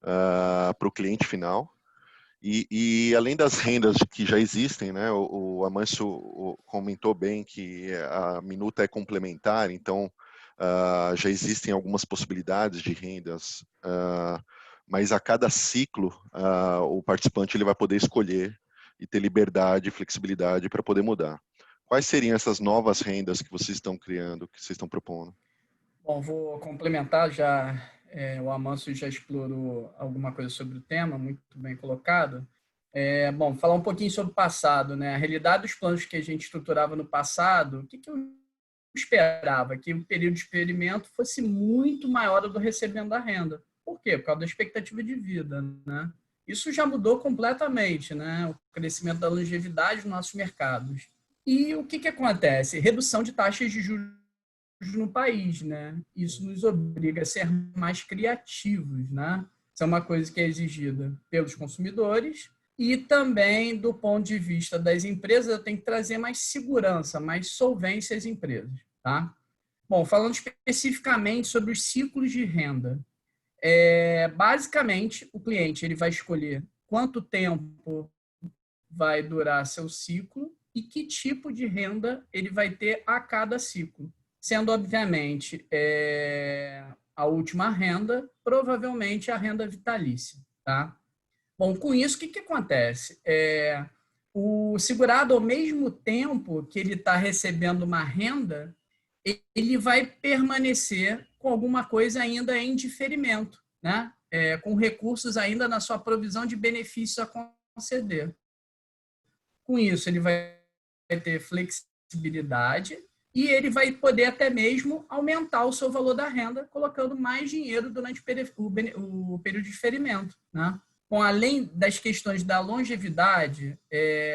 para o cliente final. E além das rendas que já existem, né, o Amâncio comentou bem que a minuta é complementar, então já existem algumas possibilidades de rendas, mas a cada ciclo o participante ele vai poder escolher e ter liberdade e flexibilidade para poder mudar. Quais seriam essas novas rendas que vocês estão criando, que vocês estão propondo? Bom, vou complementar já. O Amâncio já explorou alguma coisa sobre o tema, muito bem colocado. Bom, falar um pouquinho sobre o passado, né? A realidade dos planos que a gente estruturava no passado, o que eu esperava? Que o período de experimento fosse muito maior do recebimento da renda. Por quê? Por causa da expectativa de vida, né? Isso já mudou completamente, né? O crescimento da longevidade nos nossos mercados. E o que acontece? Redução de taxas de juros no país, né? Isso nos obriga a ser mais criativos, né? Isso é uma coisa que é exigida pelos consumidores e também do ponto de vista das empresas, eu tenho que trazer mais segurança, mais solvência às empresas, tá? Bom, falando especificamente sobre os ciclos de renda, basicamente o cliente ele vai escolher quanto tempo vai durar seu ciclo e que tipo de renda ele vai ter a cada ciclo. Sendo, obviamente, a última renda, provavelmente a renda vitalícia. Tá? Bom, com isso, o que acontece? O segurado, ao mesmo tempo que ele está recebendo uma renda, ele vai permanecer com alguma coisa ainda em diferimento, né? Com recursos ainda na sua provisão de benefícios a conceder. Com isso, ele vai ter flexibilidade e ele vai poder até mesmo aumentar o seu valor da renda, colocando mais dinheiro durante o período de diferimento, né? Bom, além das questões da longevidade,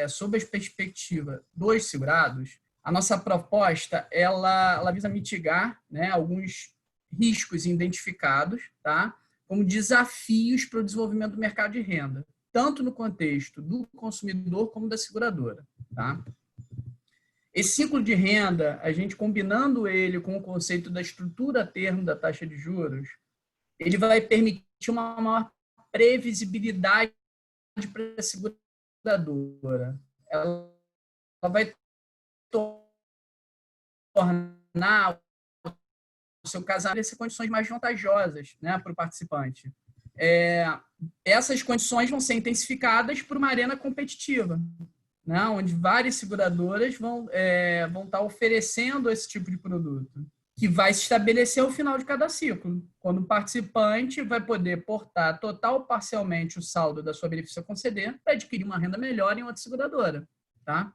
sob a perspectiva dos segurados, a nossa proposta ela visa mitigar, né, alguns riscos identificados, tá, como desafios para o desenvolvimento do mercado de renda, tanto no contexto do consumidor como da seguradora. Tá? Esse ciclo de renda, a gente combinando ele com o conceito da estrutura a termo da taxa de juros, ele vai permitir uma maior previsibilidade para a seguradora. Ela vai tornar o seu casamento em condições mais vantajosas, né, para o participante. Essas condições vão ser intensificadas por uma arena competitiva, né, onde várias seguradoras vão estar oferecendo esse tipo de produto, que vai se estabelecer ao final de cada ciclo, quando o participante vai poder portar total ou parcialmente o saldo da sua benefício a conceder para adquirir uma renda melhor em outra seguradora. Tá?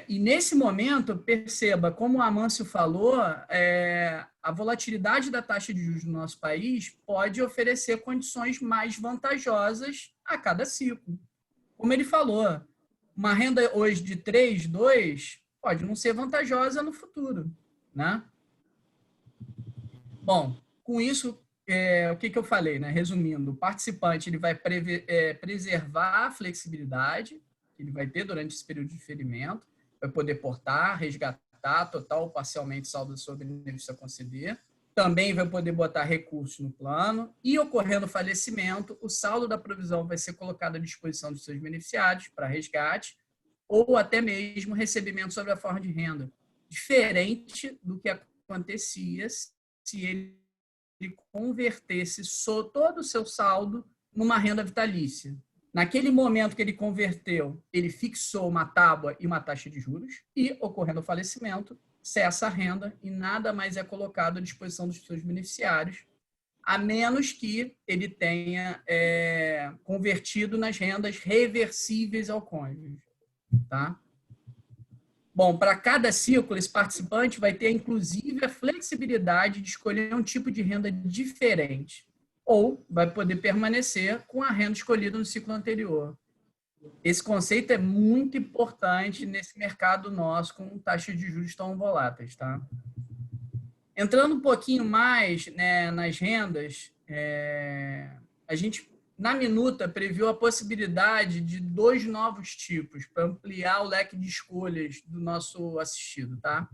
E nesse momento, perceba, como o Amâncio falou, a volatilidade da taxa de juros no nosso país pode oferecer condições mais vantajosas a cada ciclo. Como ele falou, uma renda hoje de 3,2 pode não ser vantajosa no futuro. Né? Bom, com isso, o que eu falei? Né? Resumindo, o participante ele vai preservar a flexibilidade que ele vai ter durante esse período de diferimento, vai poder portar, resgatar total ou parcialmente saldo sobre benefício a conceder, também vai poder botar recursos no plano e, ocorrendo falecimento, o saldo da provisão vai ser colocado à disposição dos seus beneficiários para resgate ou até mesmo recebimento sobre a forma de renda, diferente do que acontecia se ele convertesse todo o seu saldo numa renda vitalícia. Naquele momento que ele converteu, ele fixou uma tábua e uma taxa de juros e, ocorrendo o falecimento, cessa a renda e nada mais é colocado à disposição dos seus beneficiários, a menos que ele tenha convertido nas rendas reversíveis ao cônjuge. Tá? Bom, para cada ciclo, esse participante vai ter, inclusive, a flexibilidade de escolher um tipo de renda diferente, ou vai poder permanecer com a renda escolhida no ciclo anterior. Esse conceito é muito importante nesse mercado nosso, com taxas de juros tão voláteis. Tá? Entrando um pouquinho mais, né, nas rendas, a gente, na minuta, previu a possibilidade de 2 novos tipos para ampliar o leque de escolhas do nosso assistido. Tá?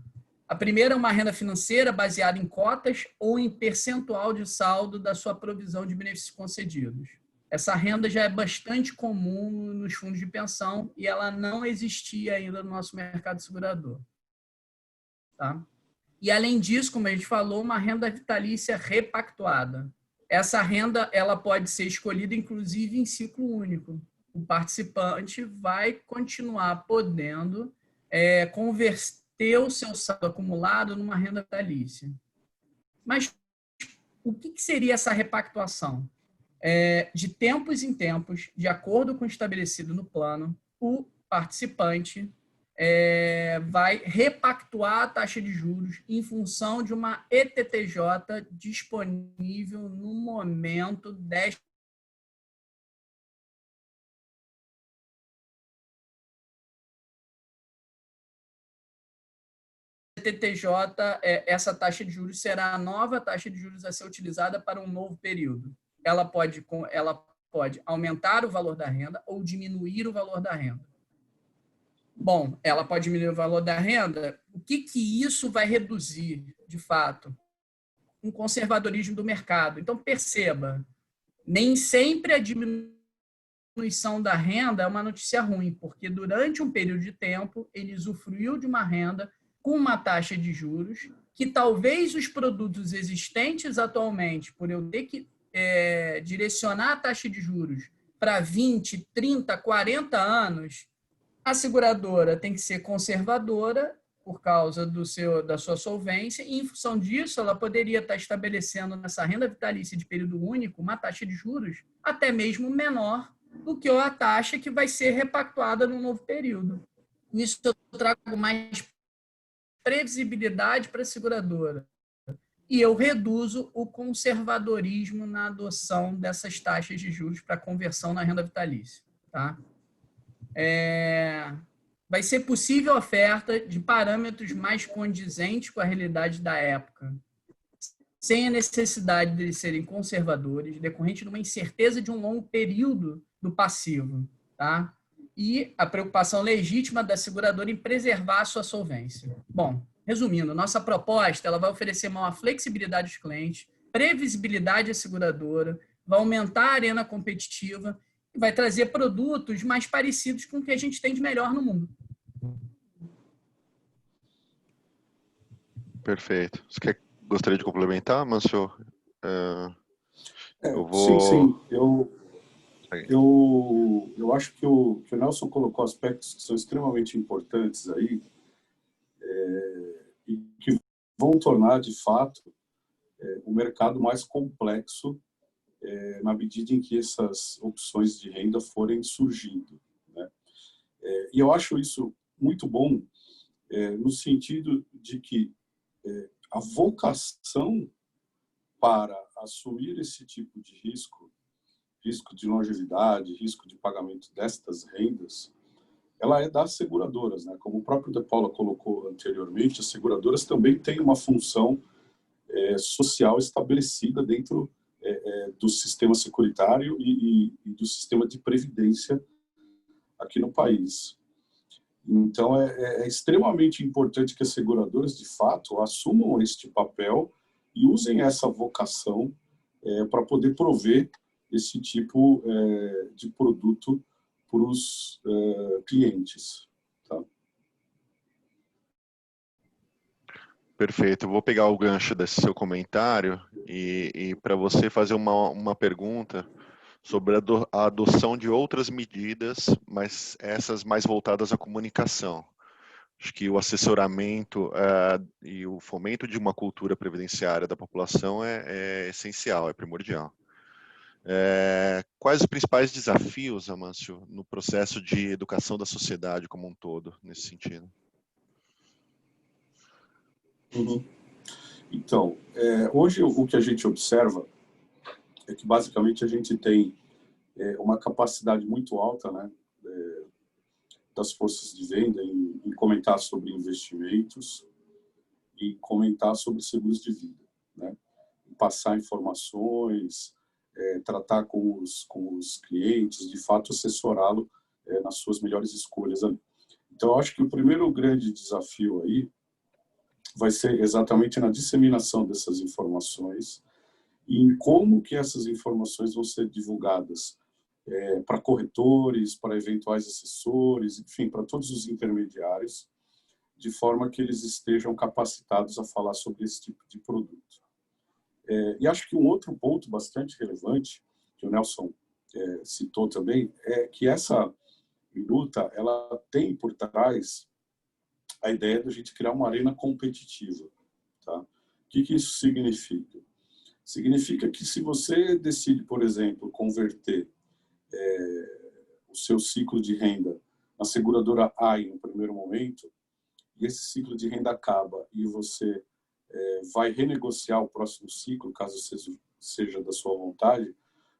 A primeira é uma renda financeira baseada em cotas ou em percentual de saldo da sua provisão de benefícios concedidos. Essa renda já é bastante comum nos fundos de pensão e ela não existia ainda no nosso mercado segurador. Tá? E, além disso, como a gente falou, uma renda vitalícia repactuada. Essa renda ela pode ser escolhida, inclusive, em ciclo único. O participante vai continuar podendo converter o seu saldo acumulado numa renda vitalícia. Mas o que seria essa repactuação? De tempos em tempos, de acordo com o estabelecido no plano, o participante vai repactuar a taxa de juros em função de uma ETTJ disponível no momento desta ETTJ, essa taxa de juros será a nova taxa de juros a ser utilizada para um novo período. Ela pode aumentar o valor da renda ou diminuir o valor da renda. Bom, ela pode diminuir o valor da renda. O que isso vai reduzir, de fato? Um conservadorismo do mercado. Então, perceba, nem sempre a diminuição da renda é uma notícia ruim, porque durante um período de tempo ele usufruiu de uma renda com uma taxa de juros que talvez os produtos existentes atualmente, por eu ter que direcionar a taxa de juros para 20, 30, 40 anos, a seguradora tem que ser conservadora por causa da sua solvência e, em função disso, ela poderia estar estabelecendo nessa renda vitalícia de período único uma taxa de juros até mesmo menor do que a taxa que vai ser repactuada no novo período. Nisso eu trago mais previsibilidade para a seguradora. E eu reduzo o conservadorismo na adoção dessas taxas de juros para conversão na renda vitalícia. Tá? Vai ser possível a oferta de parâmetros mais condizentes com a realidade da época, sem a necessidade de eles serem conservadores, decorrente de uma incerteza de um longo período do passivo. Tá? E a preocupação legítima da seguradora em preservar a sua solvência. Bom, resumindo, nossa proposta ela vai oferecer maior flexibilidade aos clientes, previsibilidade à seguradora, vai aumentar a arena competitiva e vai trazer produtos mais parecidos com o que a gente tem de melhor no mundo. Perfeito. Você gostaria de complementar, Mâncio? Eu Sim, vou... sim. Eu acho que o Nelson colocou aspectos que são extremamente importantes aí e que vão tornar, de fato, o mercado mais complexo na medida em que essas opções de renda forem surgindo. Né? E eu acho isso muito bom no sentido de que a vocação para assumir esse tipo de risco de longevidade, risco de pagamento destas rendas, ela é das seguradoras, né? Como o próprio De Paula colocou anteriormente, as seguradoras também têm uma função social estabelecida dentro do sistema securitário e do sistema de previdência aqui no país. Então, é extremamente importante que as seguradoras, de fato, assumam este papel e usem essa vocação para poder prover esse tipo de produto para os clientes. Tá? Perfeito. Eu vou pegar o gancho desse seu comentário e para você fazer uma pergunta sobre a adoção de outras medidas, mas essas mais voltadas à comunicação. Acho que o assessoramento e o fomento de uma cultura previdenciária da população é essencial, é primordial. Quais os principais desafios, Amâncio, no processo de educação da sociedade como um todo, nesse sentido? Uhum. Então, hoje o que a gente observa é que basicamente a gente tem uma capacidade muito alta, né, das forças de venda em comentar sobre investimentos e comentar sobre seguros de vida, né? Passar informações, tratar com os clientes, de fato assessorá-lo nas suas melhores escolhas ali. Então, eu acho que o primeiro grande desafio aí vai ser exatamente na disseminação dessas informações e em como que essas informações vão ser divulgadas para corretores, para eventuais assessores, enfim, para todos os intermediários, de forma que eles estejam capacitados a falar sobre esse tipo de produto. E acho que um outro ponto bastante relevante, que o Nelson citou também, é que essa minuta ela tem por trás a ideia de a gente criar uma arena competitiva. Tá? O que isso significa? Significa que se você decide, por exemplo, converter o seu ciclo de renda na seguradora A em um primeiro momento, e esse ciclo de renda acaba e você vai renegociar o próximo ciclo, caso seja da sua vontade,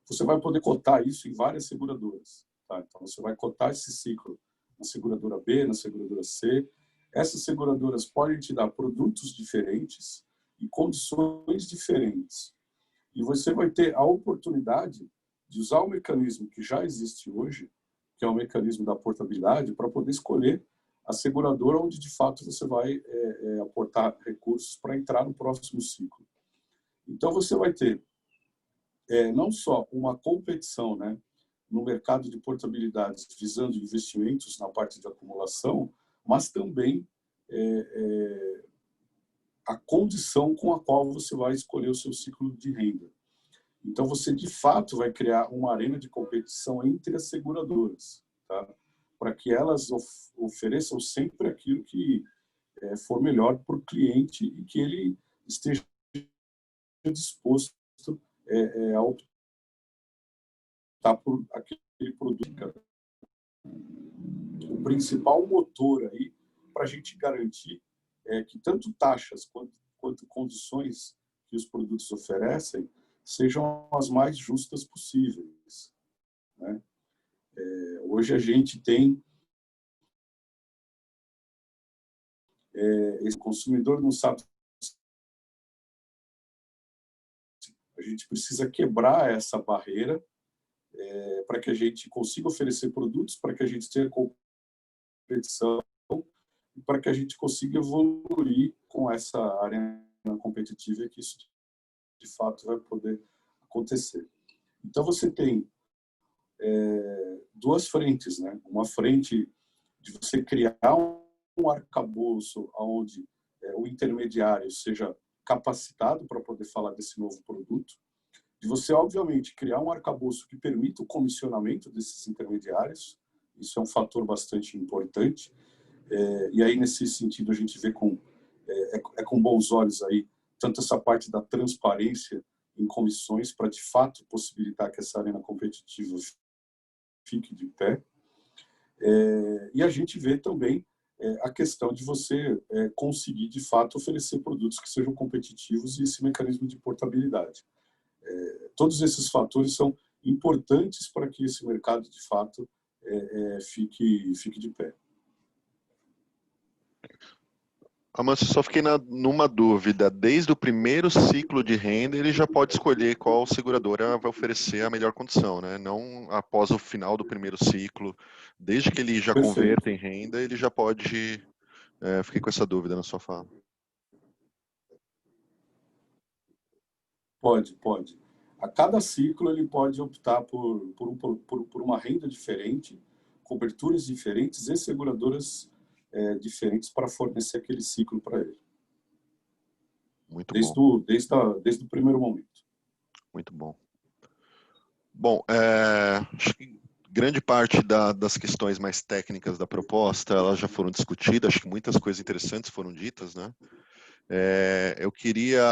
você vai poder cotar isso em várias seguradoras. Tá? Então, você vai cotar esse ciclo na seguradora B, na seguradora C. Essas seguradoras podem te dar produtos diferentes e condições diferentes. E você vai ter a oportunidade de usar o mecanismo que já existe hoje, que é o mecanismo da portabilidade, para poder escolher a seguradora onde, de fato, você vai aportar recursos para entrar no próximo ciclo. Então, você vai ter não só uma competição, né, no mercado de portabilidades visando investimentos na parte de acumulação, mas também a condição com a qual você vai escolher o seu ciclo de renda. Então, você, de fato, vai criar uma arena de competição entre as seguradoras, tá? Para que elas ofereçam sempre aquilo que for melhor para o cliente e que ele esteja disposto a optar por aquele produto. O principal motor aí para a gente garantir é que tanto taxas quanto condições que os produtos oferecem sejam as mais justas possíveis, né? Hoje a gente tem esse consumidor não sabe, a gente precisa quebrar essa barreira para que a gente consiga oferecer produtos, para que a gente tenha competição e para que a gente consiga evoluir com essa arena competitiva e que isso de fato vai poder acontecer. Então você tem duas frentes, né? Uma frente de você criar um arcabouço onde o intermediário seja capacitado para poder falar desse novo produto, de você, obviamente, criar um arcabouço que permita o comissionamento desses intermediários, isso é um fator bastante importante, e aí, nesse sentido, a gente vê com bons olhos aí, tanto essa parte da transparência em comissões, para, de fato, possibilitar que essa arena competitiva fique de pé, e a gente vê também a questão de você conseguir, de fato, oferecer produtos que sejam competitivos e esse mecanismo de portabilidade. Todos esses fatores são importantes para que esse mercado, de fato, fique de pé. Amâncio, só fiquei numa dúvida. Desde o primeiro ciclo de renda, ele já pode escolher qual seguradora vai oferecer a melhor condição, né? Não após o final do primeiro ciclo. Desde que ele já converta em renda, ele já pode... fiquei com essa dúvida na sua fala. Pode. A cada ciclo, ele pode optar por uma renda diferente, coberturas diferentes e seguradoras diferentes para fornecer aquele ciclo para ele. Muito bom. Desde o primeiro momento. Muito bom. Bom, acho que grande parte das questões mais técnicas da proposta, elas já foram discutidas, acho que muitas coisas interessantes foram ditas, né? Eu queria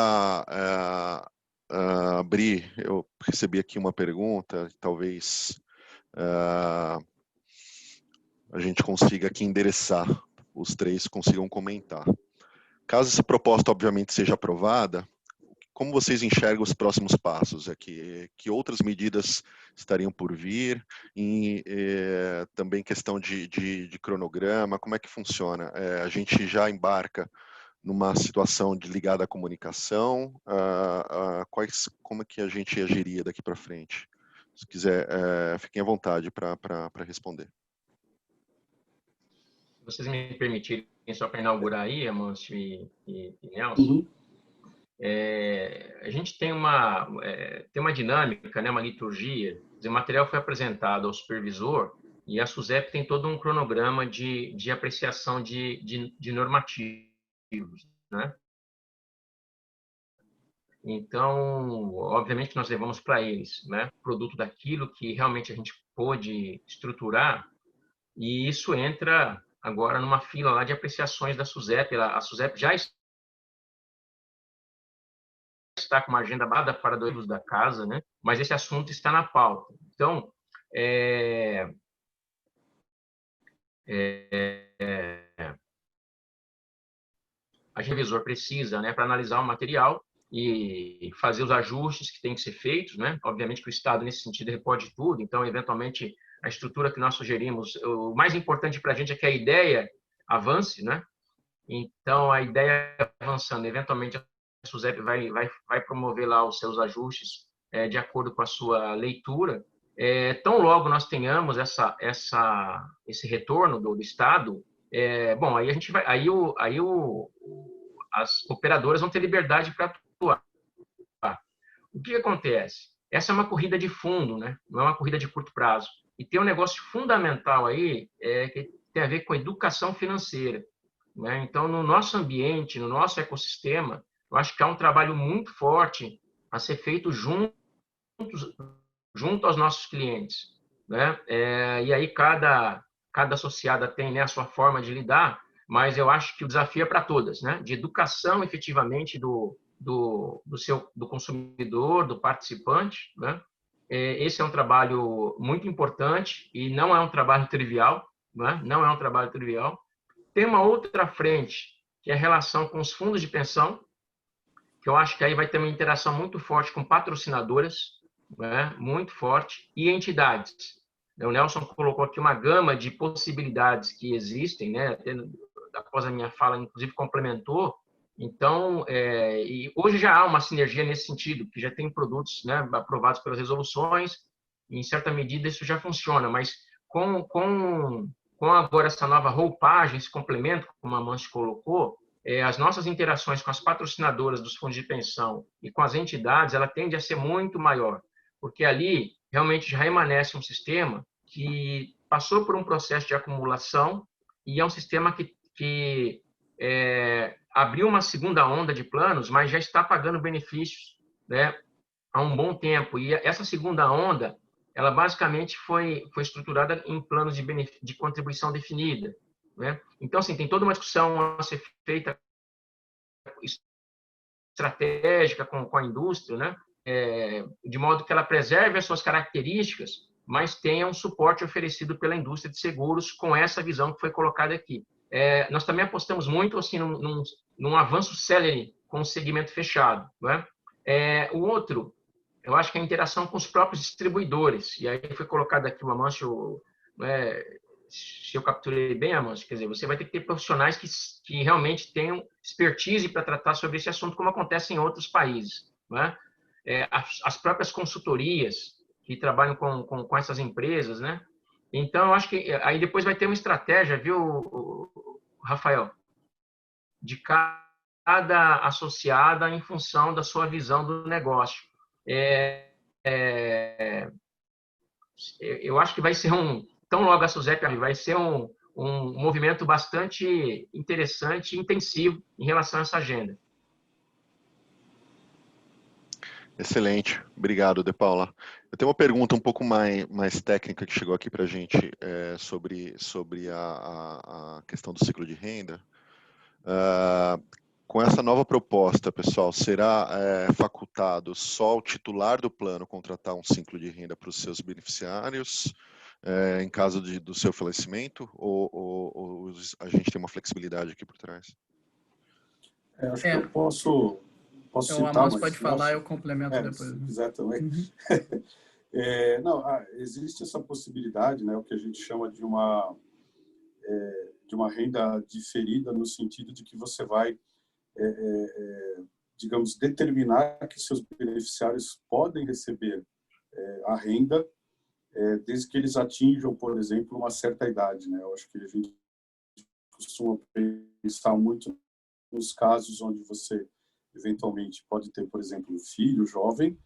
abrir, eu recebi aqui uma pergunta, talvez a gente consiga aqui endereçar, os três consigam comentar. Caso essa proposta, obviamente, seja aprovada, como vocês enxergam os próximos passos? Que outras medidas estariam por vir? E também questão de cronograma, como é que funciona? A gente já embarca numa situação ligada à comunicação? Como é que a gente agiria daqui para frente? Se quiser, fiquem à vontade para responder. Se vocês me permitirem, só para inaugurar aí, Amâncio e Nelson, a gente tem uma dinâmica, né, uma liturgia. O material foi apresentado ao supervisor e a SUSEP tem todo um cronograma de apreciação de normativos, né? Então, obviamente que nós levamos para eles, né, produto daquilo que realmente a gente pôde estruturar, e isso entra agora numa fila lá de apreciações da SUSEP. A SUSEP já está com uma agenda para dois da casa, né? Mas esse assunto está na pauta. Então, a revisor precisa, né, para analisar o material e fazer os ajustes que têm que ser feitos, né? Obviamente que o Estado, nesse sentido, ele pode tudo, então, eventualmente, a estrutura que nós sugerimos, o mais importante para a gente é que a ideia avance, né? Então, a ideia avançando, eventualmente, a SUSEP vai promover lá os seus ajustes de acordo com a sua leitura. Tão logo nós tenhamos esse retorno do Estado, bom, aí a gente vai, as operadoras vão ter liberdade para atuar. O que acontece? Essa é uma corrida de fundo, né? Não é uma corrida de curto prazo. E tem um negócio fundamental aí que tem a ver com a educação financeira, né? Então, no nosso ambiente, no nosso ecossistema, eu acho que há um trabalho muito forte a ser feito junto aos nossos clientes, né? E aí cada associada tem, né, a sua forma de lidar, mas eu acho que o desafio é para todas, né? De educação, efetivamente, do consumidor, do participante, né? Esse é um trabalho muito importante e não é um trabalho trivial, né? Não é um trabalho trivial. Tem uma outra frente que é a relação com os fundos de pensão, que eu acho que aí vai ter uma interação muito forte com patrocinadoras, né, muito forte, e entidades. O Nelson colocou aqui uma gama de possibilidades que existem, né, até após a minha fala, inclusive complementou. Então, e hoje já há uma sinergia nesse sentido, que já tem produtos, né, aprovados pelas resoluções, e em certa medida isso já funciona, mas com agora essa nova roupagem, esse complemento, como a Manche colocou, as nossas interações com as patrocinadoras dos fundos de pensão e com as entidades, ela tende a ser muito maior, porque ali realmente já remanesce um sistema que passou por um processo de acumulação e é um sistema que abriu uma segunda onda de planos, mas já está pagando benefícios, né, há um bom tempo. E essa segunda onda, ela basicamente foi estruturada em planos de contribuição definida, né? Então, assim, tem toda uma discussão a ser feita estratégica com a indústria, né? De modo que ela preserve as suas características, mas tenha um suporte oferecido pela indústria de seguros com essa visão que foi colocada aqui. Nós também apostamos muito assim, num avanço célere com o segmento fechado, né? O outro, eu acho que é a interação com os próprios distribuidores, e aí foi colocado aqui o Amâncio, né, se eu capturei bem, Amâncio, quer dizer, você vai ter que ter profissionais que realmente tenham expertise para tratar sobre esse assunto, como acontece em outros países, né? As próprias consultorias que trabalham com essas empresas, né? Então, eu acho que aí depois vai ter uma estratégia, viu, Rafael, de cada associada em função da sua visão do negócio. Eu acho que vai ser tão logo a SUSEP vai ser um movimento bastante interessante e intensivo em relação a essa agenda. Excelente, obrigado, De Paula. Eu tenho uma pergunta um pouco mais técnica que chegou aqui para a gente sobre a questão do ciclo de renda. Com essa nova proposta, pessoal, será facultado só o titular do plano contratar um ciclo de renda para os seus beneficiários em caso do seu falecimento, ou a gente tem uma flexibilidade aqui por trás? Acho que eu posso citar, o Amâncio pode falar, eu complemento depois. Se quiser também. Uhum. Existe essa possibilidade, né, o que a gente chama de uma renda diferida, no sentido de que você vai, digamos, determinar que seus beneficiários podem receber a renda desde que eles atinjam, por exemplo, uma certa idade, né? Eu acho que a gente costuma pensar muito nos casos onde você eventualmente pode ter, por exemplo, um filho jovem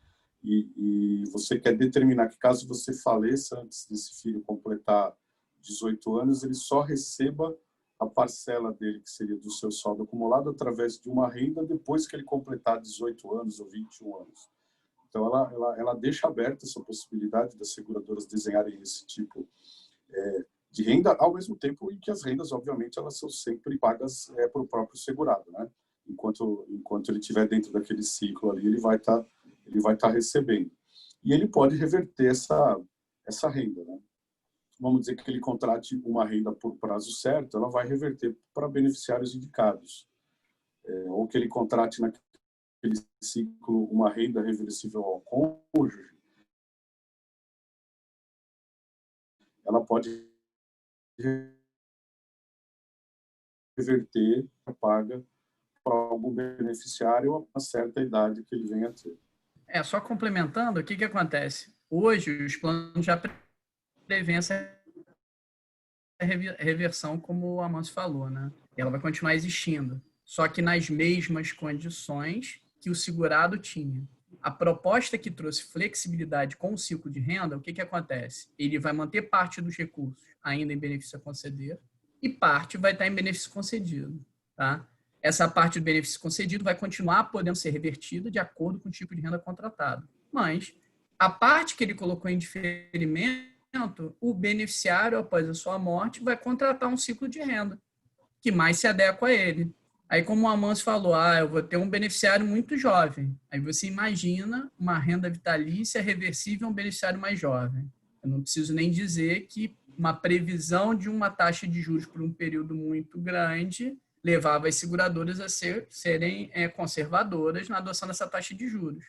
e você quer determinar que caso você faleça antes desse filho completar 18 anos, ele só receba a parcela dele, que seria do seu saldo acumulado, através de uma renda depois que ele completar 18 anos ou 21 anos. Então, ela deixa aberta essa possibilidade das seguradoras desenharem esse tipo de renda, ao mesmo tempo em que as rendas, obviamente, elas são sempre pagas para o próprio segurado, né? Enquanto ele estiver dentro daquele ciclo ali, ele vai estar recebendo. E ele pode reverter essa renda, né? Vamos dizer que ele contrate uma renda por prazo certo, ela vai reverter para beneficiários indicados. Ou que ele contrate naquele ciclo uma renda reversível ao cônjuge, ela pode reverter a paga para algum beneficiário a uma certa idade que ele venha a ter. Só complementando, o que acontece? Hoje, os planos já prevêem essa reversão, como o Amâncio falou, né? Ela vai continuar existindo, só que nas mesmas condições que o segurado tinha. A proposta que trouxe flexibilidade com o ciclo de renda, o que acontece? Ele vai manter parte dos recursos ainda em benefício a conceder e parte vai estar em benefício concedido, tá? Essa parte do benefício concedido vai continuar podendo ser revertida de acordo com o tipo de renda contratado. Mas a parte que ele colocou em diferimento, o beneficiário, após a sua morte, vai contratar um ciclo de renda que mais se adequa a ele. Aí, como o Amâncio falou, eu vou ter um beneficiário muito jovem. Aí você imagina uma renda vitalícia reversível a um beneficiário mais jovem. Eu não preciso nem dizer que uma previsão de uma taxa de juros por um período muito grande levava as seguradoras a serem conservadoras na adoção dessa taxa de juros.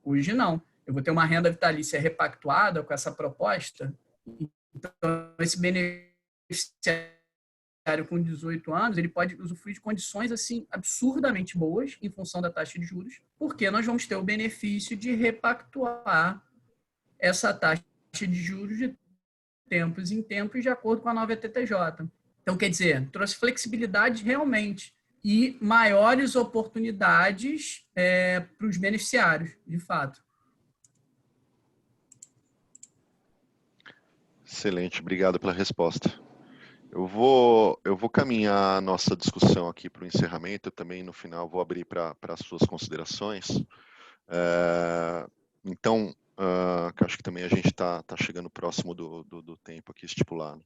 Hoje não. Eu vou ter uma renda vitalícia repactuada com essa proposta, então esse beneficiário com 18 anos, ele pode usufruir de condições assim absurdamente boas em função da taxa de juros, porque nós vamos ter o benefício de repactuar essa taxa de juros de tempos em tempos de acordo com a nova ETTJ. Então, quer dizer, trouxe flexibilidade realmente e maiores oportunidades para os beneficiários, de fato. Excelente, obrigado pela resposta. Eu vou caminhar a nossa discussão aqui para o encerramento. Eu também, no final, vou abrir para as suas considerações. Então, que acho que também a gente está chegando próximo do tempo aqui estipulado.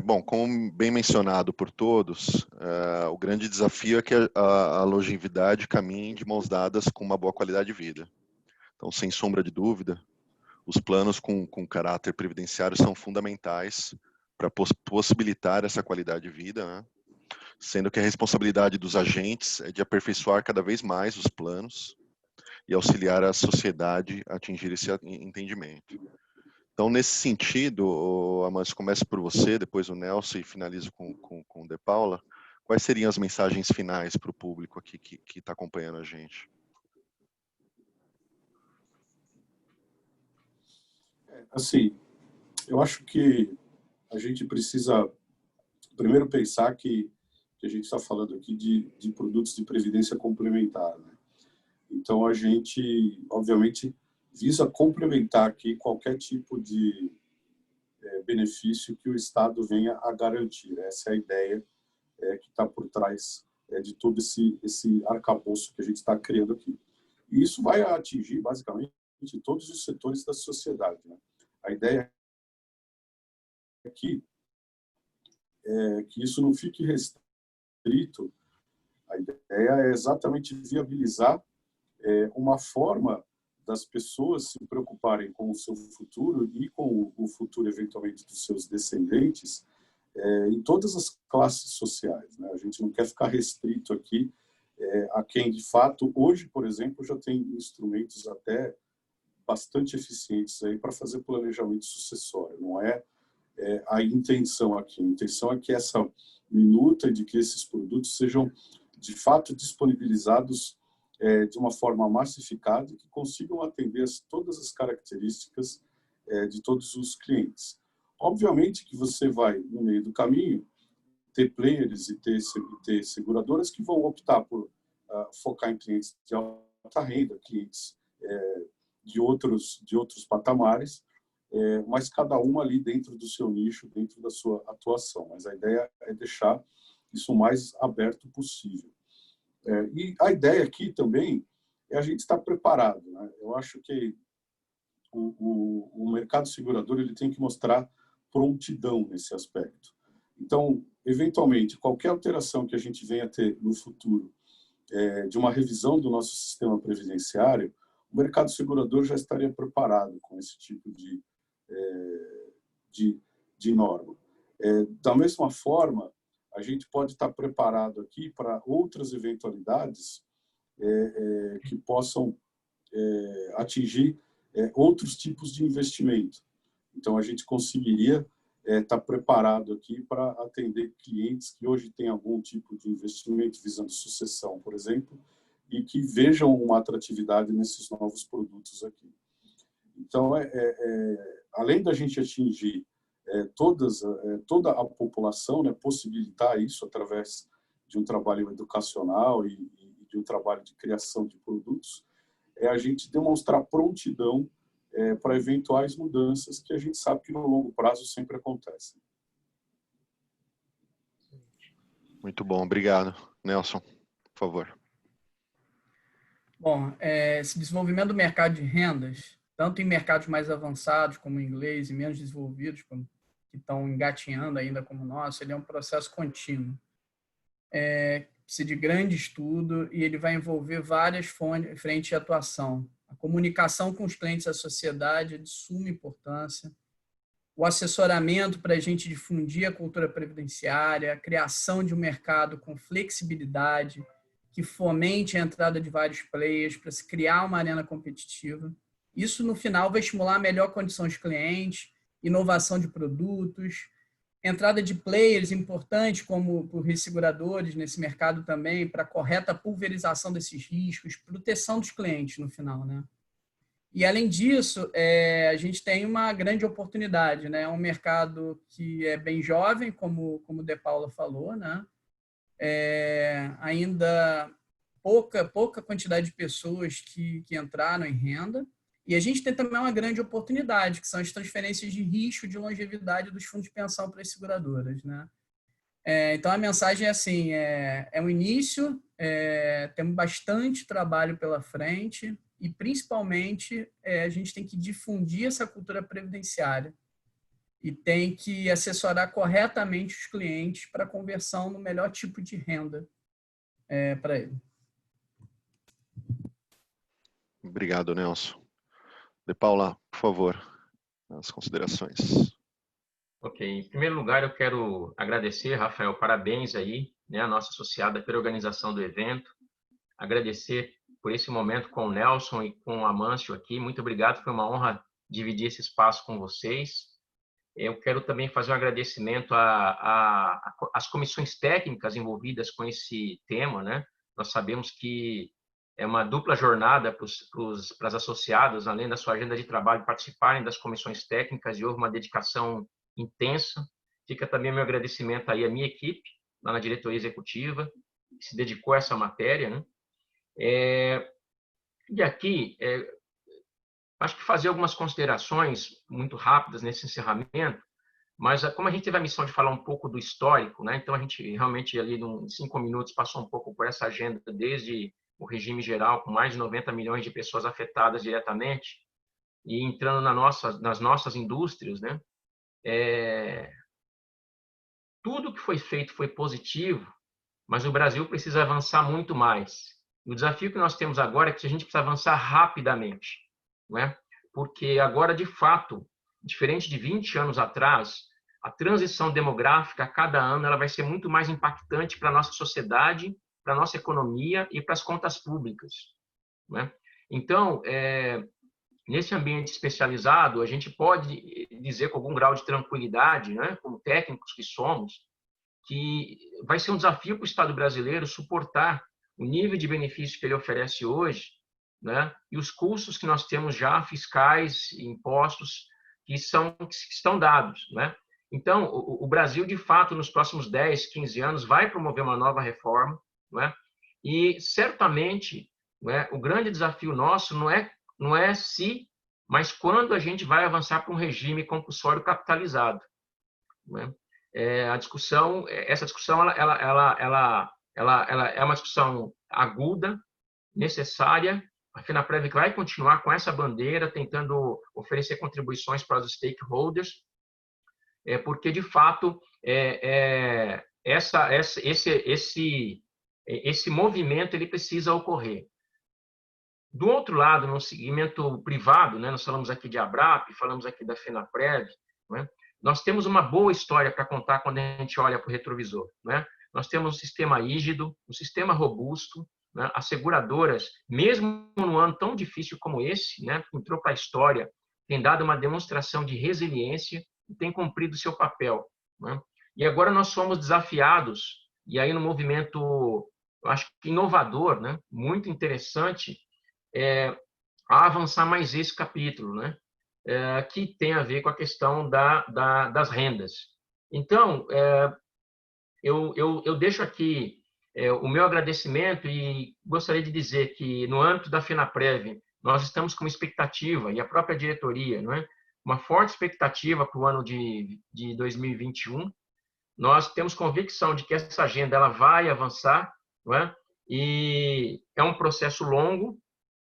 Bom, como bem mencionado por todos, o grande desafio é que a longevidade caminhe de mãos dadas com uma boa qualidade de vida. Então, sem sombra de dúvida, os planos com caráter previdenciário são fundamentais para possibilitar essa qualidade de vida, né? Sendo que a responsabilidade dos agentes é de aperfeiçoar cada vez mais os planos e auxiliar a sociedade a atingir esse entendimento. Então, nesse sentido, Amâncio, começo por você, depois o Nelson e finalizo com o De Paula. Quais seriam as mensagens finais para o público aqui que está acompanhando a gente? Assim, eu acho que a gente precisa primeiro pensar que a gente está falando aqui de produtos de previdência complementar, né? Então, a gente, obviamente, visa complementar aqui qualquer tipo de benefício que o Estado venha a garantir. Essa é a ideia que está por trás de todo esse arcabouço que a gente está criando aqui. E isso vai atingir, basicamente, todos os setores da sociedade, né? A ideia é que isso não fique restrito. A ideia é exatamente viabilizar uma forma das pessoas se preocuparem com o seu futuro e com o futuro, eventualmente, dos seus descendentes em todas as classes sociais, né? A gente não quer ficar restrito aqui a quem, de fato, hoje, por exemplo, já tem instrumentos até bastante eficientes aí para fazer planejamento sucessório. Não é a intenção aqui. A intenção é que essa minuta de que esses produtos sejam, de fato, disponibilizados de uma forma massificada e que consigam atender todas as características de todos os clientes. Obviamente que você vai, no meio do caminho, ter players e ter seguradoras que vão optar por focar em clientes de alta renda, clientes de outros patamares, mas cada uma ali dentro do seu nicho, dentro da sua atuação. Mas a ideia é deixar isso o mais aberto possível. E a ideia aqui também é a gente estar preparado, né? Eu acho que o mercado segurador ele tem que mostrar prontidão nesse aspecto. Então, eventualmente, qualquer alteração que a gente venha a ter no futuro de uma revisão do nosso sistema previdenciário, o mercado segurador já estaria preparado com esse tipo de norma. Da mesma forma, a gente pode estar preparado aqui para outras eventualidades que possam atingir outros tipos de investimento. Então, a gente conseguiria estar preparado aqui para atender clientes que hoje têm algum tipo de investimento visando sucessão, por exemplo, e que vejam uma atratividade nesses novos produtos aqui. Então, além da gente atingir toda a população, né, possibilitar isso através de um trabalho educacional e de um trabalho de criação de produtos, a gente demonstrar prontidão para eventuais mudanças que a gente sabe que no longo prazo sempre acontecem. Muito bom, obrigado. Nelson, por favor. Bom, esse desenvolvimento do mercado de rendas, tanto em mercados mais avançados como o inglês e menos desenvolvidos, que estão engatinhando ainda como o nosso, ele é um processo contínuo. Precisa de grande estudo e ele vai envolver várias frentes de atuação. A comunicação com os clientes da sociedade é de suma importância. o assessoramento para a gente difundir a cultura previdenciária, a criação de um mercado com flexibilidade, que fomente a entrada de vários players para se criar uma arena competitiva. Isso, no final, vai estimular a melhor condição dos clientes, inovação de produtos, entrada de players importantes, como por resseguradores nesse mercado também, para a correta pulverização desses riscos, proteção dos clientes, no final, né? E, além disso, a gente tem uma grande oportunidade, né? É um mercado que é bem jovem, como o De Paula falou, né? Ainda pouca quantidade de pessoas que entraram em renda. E a gente tem também uma grande oportunidade, que são as transferências de risco de longevidade dos fundos de pensão para as seguradoras, né? Então, a mensagem é assim, é um início, temos bastante trabalho pela frente e, principalmente, a gente tem que difundir essa cultura previdenciária e tem que assessorar corretamente os clientes para a conversão no melhor tipo de renda para ele. Obrigado, Nelson. De Paula, por favor, as considerações. Ok. Em primeiro lugar, eu quero agradecer, Rafael, parabéns aí, né, a nossa associada pela organização do evento. Agradecer por esse momento com o Nelson e com o Amâncio aqui. Muito obrigado, foi uma honra dividir esse espaço com vocês. Eu quero também fazer um agradecimento às comissões técnicas envolvidas com esse tema, né? Nós sabemos que é uma dupla jornada para as associadas, além da sua agenda de trabalho, participarem das comissões técnicas, e houve uma dedicação intensa. Fica também meu agradecimento aí à minha equipe, lá na diretoria executiva, que se dedicou a essa matéria, né? E aqui, acho que fazer algumas considerações muito rápidas nesse encerramento, mas como a gente teve a missão de falar um pouco do histórico, né? Então a gente realmente ali em 5 minutos passou um pouco por essa agenda desde o regime geral, com mais de 90 milhões de pessoas afetadas diretamente, e entrando nas nossas indústrias, né? Tudo que foi feito foi positivo, mas o Brasil precisa avançar muito mais. E o desafio que nós temos agora é que a gente precisa avançar rapidamente, não é? Porque agora, de fato, diferente de 20 anos atrás, a transição demográfica, a cada ano, ela vai ser muito mais impactante para a nossa sociedade, para a nossa economia e para as contas públicas, não é? Então, nesse ambiente especializado, a gente pode dizer com algum grau de tranquilidade, né, como técnicos que somos, que vai ser um desafio para o Estado brasileiro suportar o nível de benefício que ele oferece hoje, né, e os custos que nós temos já, fiscais, impostos, que estão dados, né? Então, o Brasil, de fato, nos próximos 10, 15 anos, vai promover uma nova reforma, não é? E, certamente, não é, o grande desafio nosso não é se, mas quando a gente vai avançar para um regime compulsório capitalizado, não é? Essa discussão, ela é uma discussão aguda, necessária. A FENAPREV vai continuar com essa bandeira, tentando oferecer contribuições para os stakeholders, porque, de fato, esse movimento ele precisa ocorrer. Do outro lado, no segmento privado, né, nós falamos aqui de ABRAP, falamos aqui da FENAPREV, né, nós temos uma boa história para contar quando a gente olha para o retrovisor, né? Nós temos um sistema rígido, um sistema robusto, né? As seguradoras, mesmo num ano tão difícil como esse, né, que entrou para a história, tem dado uma demonstração de resiliência e tem cumprido seu papel, né? E agora nós somos desafiados, e aí no movimento, eu acho que inovador, né, muito interessante, a avançar mais esse capítulo, né? Que tem a ver com a questão das rendas. Então, eu deixo aqui o meu agradecimento e gostaria de dizer que, no âmbito da FENAPREV, nós estamos com uma expectativa, e a própria diretoria, não é? Uma forte expectativa para o ano de 2021. Nós temos convicção de que essa agenda ela vai avançar, não é? E é um processo longo,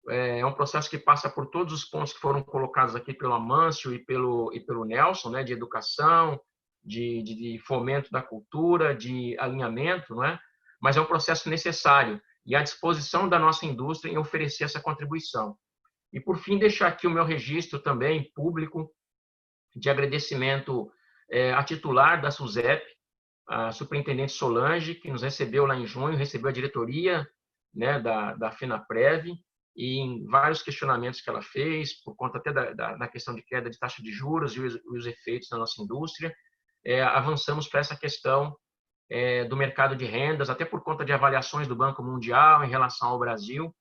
é um processo que passa por todos os pontos que foram colocados aqui pelo Amâncio e pelo Nelson, né, de educação, de fomento da cultura, de alinhamento, não é? Mas é um processo necessário e à disposição da nossa indústria em oferecer essa contribuição. E, por fim, deixar aqui o meu registro também público de agradecimento à titular da SUSEP, a superintendente Solange, que nos recebeu lá em junho, recebeu a diretoria, né, da FENAPREV, e em vários questionamentos que ela fez, por conta até da questão de queda de taxa de juros e os efeitos na nossa indústria, avançamos para essa questão do mercado de rendas, até por conta de avaliações do Banco Mundial em relação ao Brasil,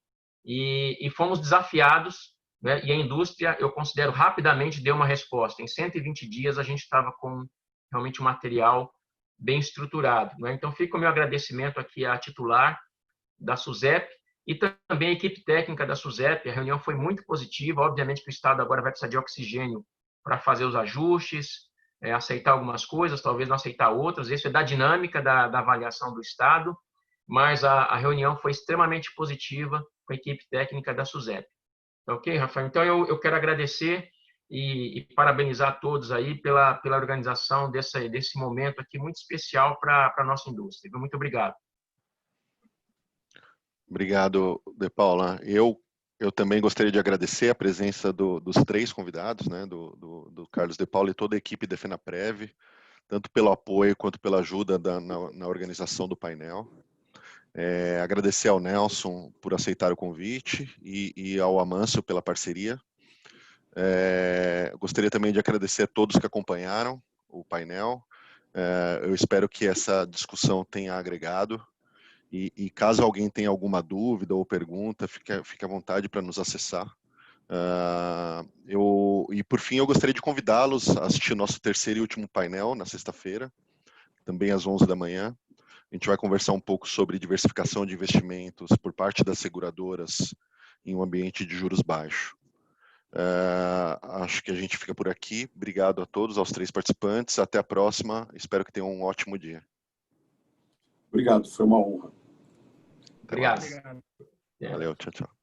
e fomos desafiados, né, e a indústria, eu considero, rapidamente deu uma resposta. Em 120 dias, a gente estava com realmente um material bem estruturado, né? Então, fica o meu agradecimento aqui à titular da SUSEP e também a equipe técnica da SUSEP. A reunião foi muito positiva. Obviamente que o Estado agora vai precisar de oxigênio para fazer os ajustes, aceitar algumas coisas, talvez não aceitar outras. Isso é da dinâmica da avaliação do Estado, mas a reunião foi extremamente positiva com a equipe técnica da SUSEP. Ok, Rafael? Então, eu quero agradecer e parabenizar a todos aí pela organização desse momento aqui muito especial para a nossa indústria. Muito obrigado. Obrigado, De Paula. Eu também gostaria de agradecer a presença dos 3 convidados, né, do Carlos De Paula e toda a equipe da FENAPREV, tanto pelo apoio quanto pela ajuda na organização do painel. Agradecer ao Nelson por aceitar o convite e ao Amâncio pela parceria. Gostaria também de agradecer a todos que acompanharam o painel. Eu espero que essa discussão tenha agregado. E caso alguém tenha alguma dúvida ou pergunta, fique à vontade para nos acessar. E por fim, eu gostaria de convidá-los a assistir o nosso terceiro e último painel na sexta-feira, também às 11 da manhã. A gente vai conversar um pouco sobre diversificação de investimentos por parte das seguradoras em um ambiente de juros baixos. Acho que a gente fica por aqui. Obrigado a todos, aos 3 participantes. Até a próxima. Espero que tenham um ótimo dia. Obrigado, foi uma honra. Obrigado. Valeu, tchau, tchau.